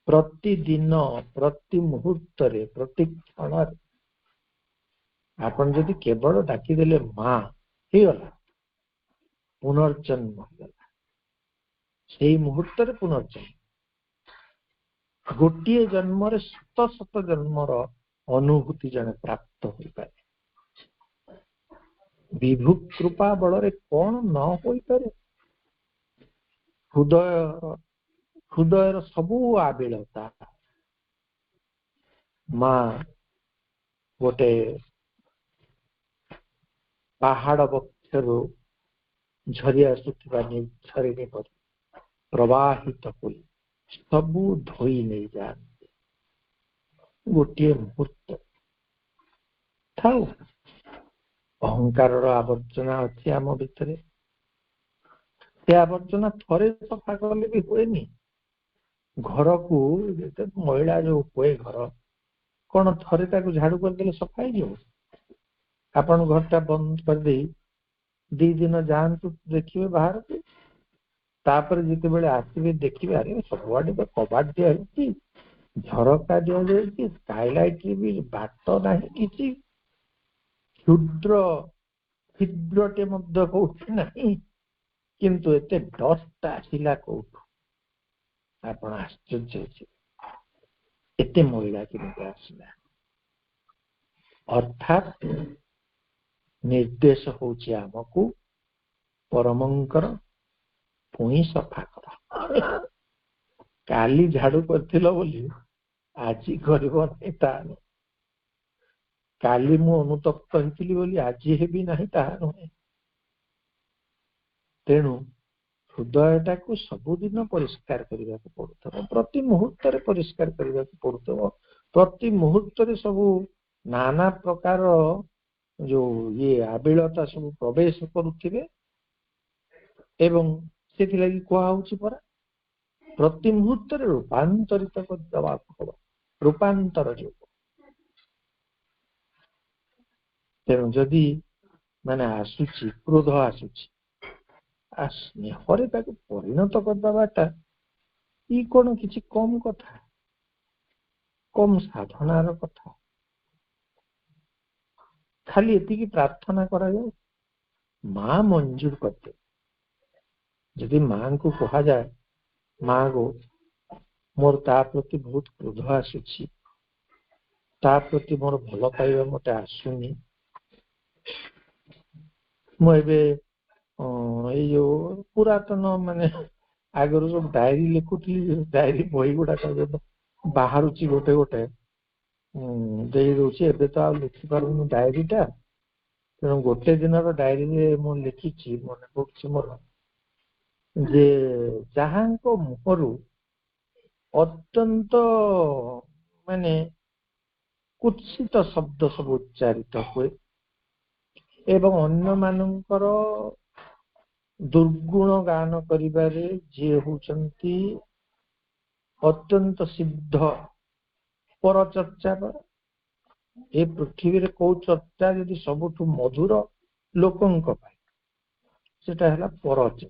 प्रतिदिन प्रति मुहूर्त प्रति क्षण आपन जदि केवल डाकिदेले माँ गला पुनर्जन्म से मुहूर्त पुनर्जन्म गोटे जन्म शत शत जन्मर अनुभूति जन प्राप्त हो पाए विभु कृपा बल कौन न हो पारे हृदय हृदय सबू आबिलता माँ गोटे पहाड़ वक्षर झरी आसुवा झरी प्रवाहित हो सबू धोई नहीं जाते ଗୋଟିଏ ମୁହୂର୍ତ୍ତ ଥାଉ। ଅହଙ୍କାରର ଆବର୍ଜନା ଅଛି ଆମ ଭିତରେ, ସେ ଆବର୍ଜନା ଥରେ ସଫା କଲେ ବି ହୁଏନି। ଘରକୁ ଯେତେ ମଇଳା ଯୋଉ ହୁଏ ଘର, କଣ ଥରେ ତାକୁ ଝାଡୁ କରିଦେଲେ ସଫା ହେଇଯିବ? ଆପଣ ଘରଟା ବନ୍ଦ କରିଦେଇ 2 ଦିନ ଯାଆନ୍ତୁ ଦେଖିବେ ବାହାରକୁ, ତାପରେ ଯେତେବେଳେ ଆସିବେ ଦେଖିବେ ଆରେ ସବୁଆଡେ ତ କବାଟ ଦିଆହେଇଛି, ଝରକା ଦିଆଯାଇଛି, ସ୍କାଇଲାଇଟ ବି ବାଟ ନାହିଁ, କିଛି କ୍ଷୁଦ୍ରଟେ ମଧ୍ୟ କୋଉଠି ନାହିଁ, କିନ୍ତୁ ଏତେ ଡଷ୍ଟ ଆସିଲା କୋଉଠୁ? ଆପଣ ଆଶ୍ଚର୍ଯ୍ୟ ହେଇଯିବେ ଏତେ ମଇଳା କେମିତି ଆସିଲା। ଅର୍ଥାତ୍ ନିର୍ଦ୍ଦେଶ ହଉଛି ଆମକୁ ପରମଙ୍କର ପୁଣି ସଫା କର। କାଲି ଝାଡୁ କରିଥିଲ ବୋଲି ଆଜି କରିବ ନାହିଁ ତାହା ନୁହେଁ, କାଲି ମୁଁ ଅନୁତପ୍ତ ହେଇଥିଲି ବୋଲି ଆଜି ହେବି ନାହିଁ ତାହା ନୁହେଁ। ତେଣୁ ହୃଦୟଟାକୁ ସବୁଦିନ ପରିଷ୍କାର କରିବାକୁ ପଡୁଥିବ, ପ୍ରତି ମୁହୂର୍ତ୍ତରେ ପରିଷ୍କାର କରିବାକୁ ପଡୁଥିବ, ପ୍ରତି ମୁହୂର୍ତ୍ତରେ ସବୁ ନାନା ପ୍ରକାର ଯୋଉ ଆବିଳତା ସବୁ ପ୍ରବେଶ କରୁଥିବେ। ଏବଂ ସେଥିଲାଗି କୁହାହଉଛି ପରା ପ୍ରତି ମୁହୂର୍ତ୍ତରେ ରୂପାନ୍ତରିତ କରିଦେବାକୁ ହବ, ରୂପାନ୍ତର ଯୋଗ। ତେଣୁ ଯଦି ମାନେ ଆସୁଛି କ୍ରୋଧ ଆସୁଛି, ସ୍ନେହରେ ତାକୁ ପରିଣତ କରିଦେବାଟା ଇ କଣ କିଛି କମ କଥା, କମ ସାଧନାର କଥା। ଖାଲି ଏତିକି ପ୍ରାର୍ଥନା କରାଯାଉ, ମା ମଞ୍ଜୁର କରିଦେବେ। ଯଦି ମାଙ୍କୁ କୁହାଯାଏ, ମା ଗୋ ମୋର ତା ପ୍ରତି ବହୁତ କ୍ରୋଧ ଆସୁଛି, ତା ପ୍ରତି ମୋର ଭଲ ପାଇବା ମତେ ଆସୁନି, ମୁଁ ଏବେ ଏଇ ଯୋଉ ପୁରାତନ ମାନେ ଆଗରୁ ସବୁ ଡାଏରୀ ଲେଖୁଥିଲି, ଡାଏରୀ ବହି ଗୁଡାକ ବାହାରୁଛି ଗୋଟେ ଗୋଟେ ଦେଇ ଦଉଛି, ଏବେ ତ ଆଉ ଲେଖିପାରୁନି ଡାଏରୀଟା। ତେଣୁ ଗୋଟେ ଦିନର ଡାଏରୀରେ ମୁଁ ଲେଖିଛି, ମନେ ପଡୁଛି ମୋର, ଯେ ଯାହାଙ୍କ ମୁହଁରୁ ଅତ୍ୟନ୍ତ ମାନେ କୁତ୍ସିତ ଶବ୍ଦ ସବୁ ଉଚ୍ଚାରିତ ହୁଏ ଏବଂ ଅନ୍ୟମାନଙ୍କର ଦୁର୍ଗୁଣ ଗାନ କରିବାରେ ଯିଏ ହଉଛନ୍ତି ଅତ୍ୟନ୍ତ ସିଦ୍ଧ ପରଚର୍ଚ୍ଚା, ଏ ପୃଥିବୀରେ କୋଉ ଚର୍ଚ୍ଚା ଯଦି ସବୁଠୁ ମଧୁର ଲୋକଙ୍କ ପାଇଁ, ସେଟା ହେଲା ପରଚର୍ଚ୍ଚା।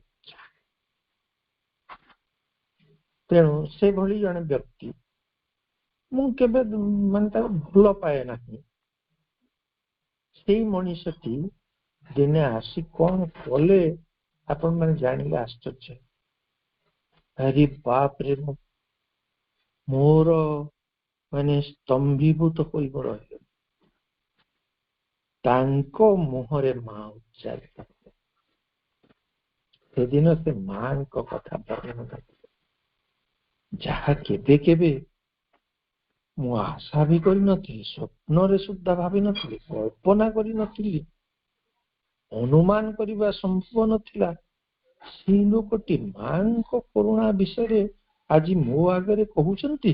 ତେଣୁ ସେଭଳି ଜଣେ ବ୍ୟକ୍ତି ମୁଁ କେବେ ମାନେ ତାକୁ ଭଲ ପାଏ ନାହିଁ, ସେଇ ମଣିଷଟି ଦିନେ ଆସି କଣ କଲେ ଆପଣ ମାନେ ଜାଣିଲେ ଆଶ୍ଚର୍ଯ୍ୟ। ଆରେ ବାପରେ, ମୋର ମାନେ ସ୍ତମ୍ଭୀଭୂତ ହୋଇ ରହିଲେ ତାଙ୍କ ମୁହଁରେ ମା ଉଚ୍ଚାରିତ। ସେଦିନ ସେ ମାଙ୍କ କଥା ବର୍ଣ୍ଣନା କଲେ, ଯାହା କେବେ କେବେ ମୁଁ ଆଶା ବି କରିନଥିଲି, ସ୍ୱପ୍ନରେ ସୁଦ୍ଧା ଭାବିନଥିଲି, କଳ୍ପନା କରିନଥିଲି, ଅନୁମାନ କରିବା ସମ୍ଭବ ନଥିଲା। ସେଇ ଲୋକଟି ମାଙ୍କ କରୁଣା ବିଷୟରେ ଆଜି ମୋ ଆଗରେ କହୁଛନ୍ତି।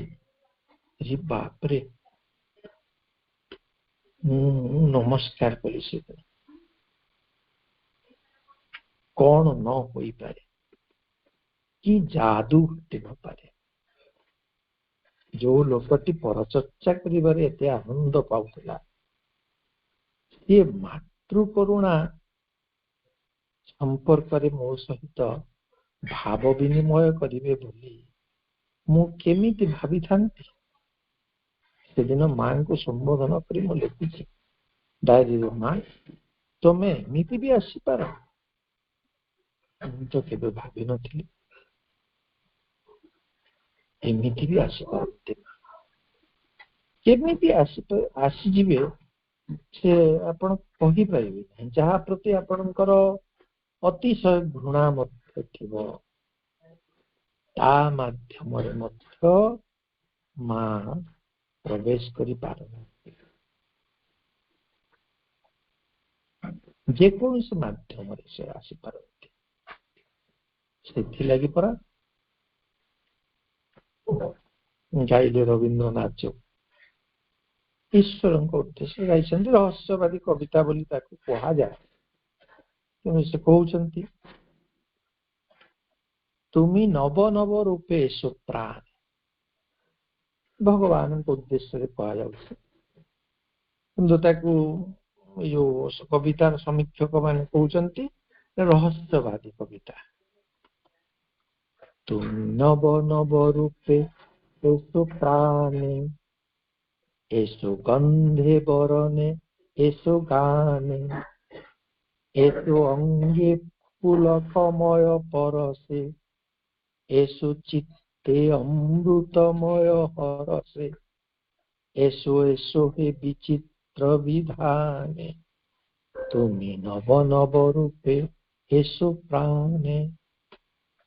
ରେ ବାପରେ, ମୁଁ ନମସ୍କାର କଲି। ସେ କଣ ନ ହୋଇପାରେ, କି ଯାଦୁ ଘଟି ନପାରେ। ଯୋଉ ଲୋକଟି ପରଚର୍ଚ୍ଚା କରିବାରେ ଏତେ ଆନନ୍ଦ ପାଉଥିଲା, ସିଏ ମାତୃ କରୁଣା ସମ୍ପର୍କରେ ମୋ ସହିତ ଭାବ ବିନିମୟ କରିବେ ବୋଲି ମୁଁ କେମିତି ଭାବିଥାନ୍ତି। ସେଦିନ ମାଙ୍କୁ ସମ୍ବୋଧନ କରି ମୁଁ ଲେଖିଛି ଡାଏରୀରେ, ମା ତମେ ଏମିତି ବି ଆସିପାର, ମୁଁ ତ କେବେ ଭାବିନଥିଲି ଏମିତି ବି ଆସିପାରନ୍ତି। କେମିତି ଆସିଯିବେ ସେ ଆପଣ କହିପାରିବେ ନାହିଁ। ଯାହା ପ୍ରତି ଆପଣଙ୍କର ଅତିଶୟ ଘୃଣା ମଧ୍ୟ ଥିବ, ତା ମାଧ୍ୟମରେ ମଧ୍ୟ ମା ପ୍ରବେଶ କରିପାରୁନାହାନ୍ତି। ଯେକୌଣସି ମାଧ୍ୟମରେ ସେ ଆସିପାରନ୍ତି। ସେଥିଲାଗି ପରା ଗାଇଲେ ରବୀନ୍ଦ୍ରନାଥ, ଈଶ୍ୱରଙ୍କ ଉଦ୍ଦେଶ୍ୟ ଗାଇଛନ୍ତି। ରହସ୍ୟବାଦୀ କବିତା ବୋଲି ତାକୁ କୁହାଯାଏ। ତେଣୁ ସେ କହୁଛନ୍ତି ତୁମି ନବ ନବ ରୂପେ ସୁପ୍ରାଣ, ଭଗବାନଙ୍କ ଉଦ୍ଦେଶ୍ୟରେ କୁହାଯାଉଛି। କିନ୍ତୁ ତାକୁ ଏଇ ଯୋଉ କବିତାର ସମୀକ୍ଷକ ମାନେ କହୁଛନ୍ତି ରହସ୍ୟବାଦୀ କବିତା। ତୁମି ନବ ନବ ରୂପେ ସୁପ୍ରାଣେ, ଏସୁ ଗନ୍ଧେ ବରଣେ ଏସୁ ଗାନେ, ଏସୁ অঙ্গে পুলকময় পরশে, এসো চিত্তে অমৃতময় হরসে, এসো এসো হে বিচিত্র বিধানে, তুমি নব নব রূপে এসো প্রাণে।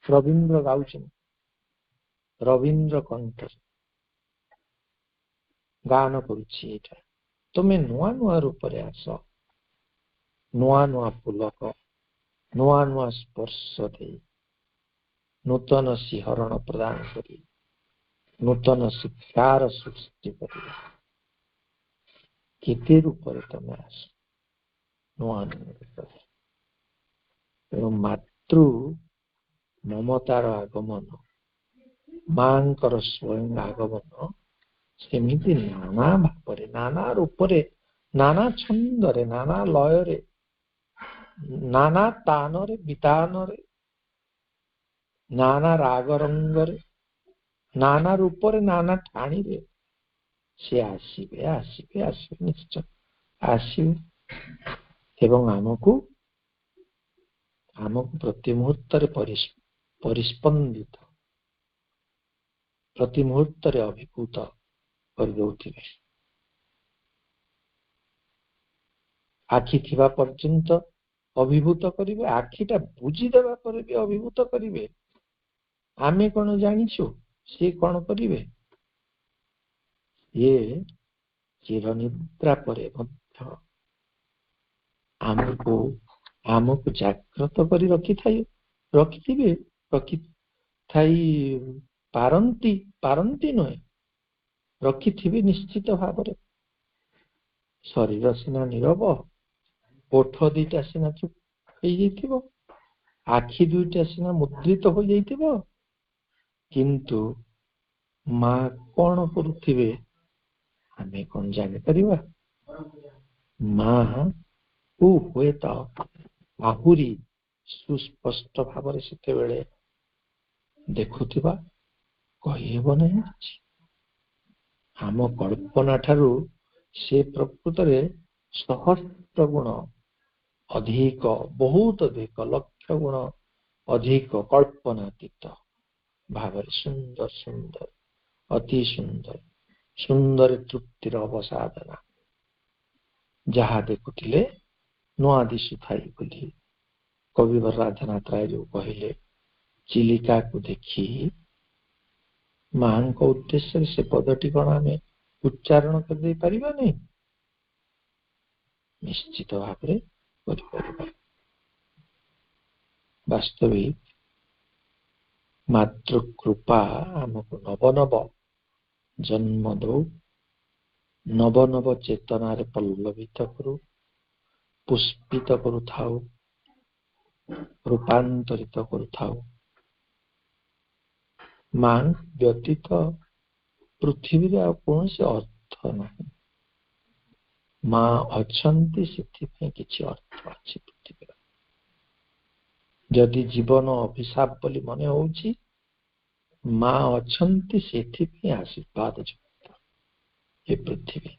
রবীন্দ্র গাউছেন, রবীন্দ্র কণ্ঠ ଗାନ କରୁଛି ଏଇଟା। ତୁମେ ନୂଆ ନୂଆ ରୂପରେ ଆସ, ନୂଆ ନୂଆ ପୁଲକ, ନୂଆ ନୂଆ ସ୍ପର୍ଶ ଦେଇ, ନୂତନ ଶିହରଣ ପ୍ରଦାନ କରି, ନୂତନ ଶିକ୍ଷାର ସୃଷ୍ଟି କରି, କେତେ ରୂପରେ ତମେ ଆସ, ନୂଆ ନୂଆ ରୂପରେ। ତେଣୁ ମାତୃ ମମତାର ଆଗମନ, ମାଙ୍କର ସ୍ୱୟଂ ଆଗମନ ସେମିତି ନାନା ଭାବରେ, ନାନା ରୂପରେ, ନାନା ଛନ୍ଦରେ, ନାନା ଲୟରେ, ନାନା ତାନରେ ବିତାନରେ, ନାନା ରାଗ ରଙ୍ଗରେ, ନାନା ରୂପରେ, ନାନା ଠାଣିରେ ସେ ଆସିବେ ଆସିବେ ଆସିବେ, ନିଶ୍ଚୟ ଆସିବେ। ଏବଂ ଆମକୁ ପ୍ରତି ମୁହୂର୍ତ୍ତରେ ପରିସ୍ପନ୍ଦିତ, ପ୍ରତି ମୁହୂର୍ତ୍ତରେ ଅଭିଭୂତ କରିଦେଉଥିବେ। ଆଖି ଥିବା ପର୍ଯ୍ୟନ୍ତ ଅଭିଭୂତ କରିବେ, ଆଖିଟା ବୁଝିଦେବା ପରେ ବି ଅଭିଭୂତ କରିବେ। ଆମେ କଣ ଜାଣିଛୁ ସେ କଣ କରିବେ? ଇଏ ଚିରନିଦ୍ରା ପରେ ମଧ୍ୟ ଆମକୁ ଜାଗ୍ରତ କରି ରଖିଥିବେ, ରଖିଥାଇ ପାରନ୍ତି ନୁହେଁ, ରଖିଥିବେ ନିଶ୍ଚିତ ଭାବରେ। ଶରୀର ସିନା ନୀରବ, ଓଠ ଦିଟା ସିନା ଚୁପ ହେଇଯାଇଥିବ, ଆଖି ଦୁଇଟା ସିନା ମୁଦ୍ରିତ ହୋଇଯାଇଥିବ, କିନ୍ତୁ ମା କଣ କରୁଥିବେ ଆମେ କଣ ଜାଣିପାରିବା? ମା ହୁଏତ ଆହୁରି ସୁସ୍ପଷ୍ଟ ଭାବରେ ସେତେବେଳେ ଦେଖୁଥିବା କହିହେବ ନାହିଁ କିଛି। ଆମ କଳ୍ପନା ଠାରୁ ସେ ପ୍ରକୃତରେ ସହସ୍ର ଗୁଣ ଅଧିକ, ବହୁତ ଅଧିକ, ଲକ୍ଷ ଗୁଣ ଅଧିକ କଳ୍ପନାତୀତ ଭାବରେ ସୁନ୍ଦର ସୁନ୍ଦର, ଅତି ସୁନ୍ଦର ସୁନ୍ଦର ତୃପ୍ତିର ଅବସାଦନା ଯାହା ଦେଖୁଥିଲେ ନୂଆ ଦିଶୁଥାଇ ବୋଲି କବିବର ରାଧାନାଥ ରାୟ ଯୋଉ କହିଲେ, ଚିଲିକାକୁ ଦେଖି ମାଙ୍କ ଉଦ୍ଦେଶ୍ୟରେ ସେ ପଦଟି କଣ ଆମେ ଉଚ୍ଚାରଣ କରିଦେଇ ପାରିବା ନାହିଁ? ନିଶ୍ଚିତ ଭାବରେ କରିପାରିବା। ବାସ୍ତବିକ ମାତୃ କୃପା ଆମକୁ ନବ ନବ ଜନ୍ମ ଦଉ, ନବ ନବ ଚେତନାରେ ପଲ୍ଲବିତ କରୁ, ପୁଷ୍ପିତ କରୁଥାଉ, ରୂପାନ୍ତରିତ କରୁଥାଉ। ମା ବ୍ୟତୀତ ପୃଥିବୀରେ ଆଉ କୌଣସି ଅର୍ଥ ନାହିଁ। ମା ଅଛନ୍ତି, ସେଥିପାଇଁ କିଛି ଅର୍ଥ ଅଛି ପୃଥିବୀର। ଯଦି ଜୀବନ ଅଭିଶାପ ବୋଲି ମନେ ହଉଛି, ମା ଅଛନ୍ତି, ସେଥିପାଇଁ ଆଶୀର୍ବାଦ ଯୁକ୍ତ ଏ ପୃଥିବୀ।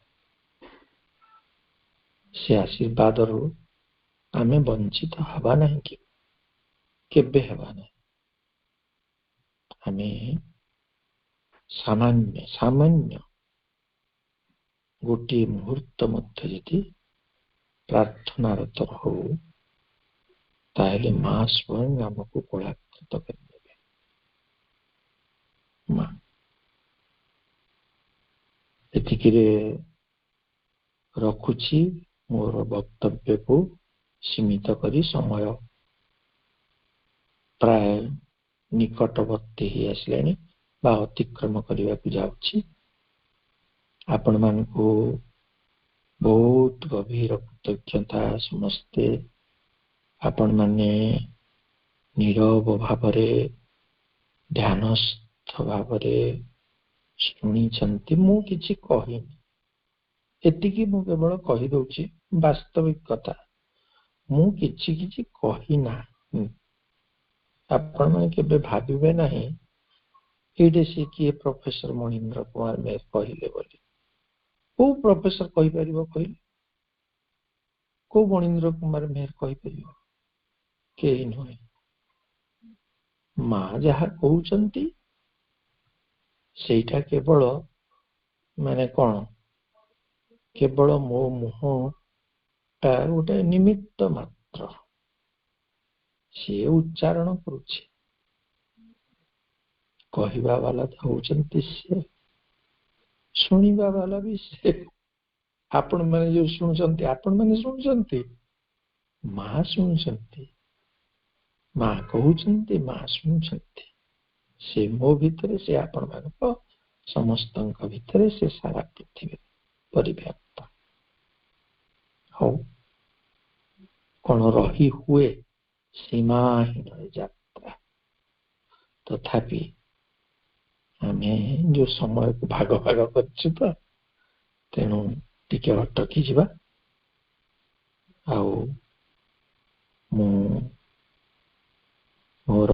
ସେ ଆଶୀର୍ବାଦରୁ ଆମେ ବଞ୍ଚିତ ହେବା ନାହିଁ କି? କେବେ ହେବା ନାହିଁ। ଆମେ ସାମାନ୍ୟ ଗୋଟିଏ ମୁହୂର୍ତ୍ତ ମଧ୍ୟ ଯଦି ପ୍ରାର୍ଥନାରତ ହଉ, ତାହେଲେ ମା ସ୍ୱୟଂ ଆମକୁ କୋଳାକୃତ କରିଦେବେ। ମା ଏତିକିରେ ରଖୁଛି ମୋର ବକ୍ତବ୍ୟକୁ ସୀମିତ କରି। ସମୟ ପ୍ରାୟ ନିକଟବର୍ତ୍ତୀ ହେଇ ଆସିଲାଣି ବା ଅତିକ୍ରମ କରିବାକୁ ଯାଉଛି। ଆପଣମାନଙ୍କୁ बहुत गभीर कृतज्ञता समस्ते आपण माने नीरव भावरे ध्यानस्थ भावरे शुणी मु किछि कहिनी एतिकी मु केवल कहि दउछि वास्तविक कथा मु किछि किछि कहि ना आपण माने केबे भाबिबे नाही एडे से किए प्रोफेसर महेंद्र कुमार मेहर कहिले बोली को प्रोफेसर कहि परिबो कहिले को महेंद्र कुमार मेहर कहि परिबो केही नय माँ जहा कहउचंती सेटा केवल माने कोन केवल मो मुह ता गोटे निमित्त मात्र से उच्चारण करुछि कहिबा वाला तो होचंती से सुनिबा वाला भी से आपण माने जो सुनचंती आपण माने सुनचंती माँ सुनचंती माँ कहउचंती माँ सुनचंती से मो भितरे से आपण मानको समस्तଙ୍କ भितरे से सारा पृथ्वी परिव्याप्त हो कोन रही हुए सीमाहीन यात्रा तथापि आमे जो समय को भाग भाग करछु तो तेणु टिके अटकी जिबा आउ मु मोर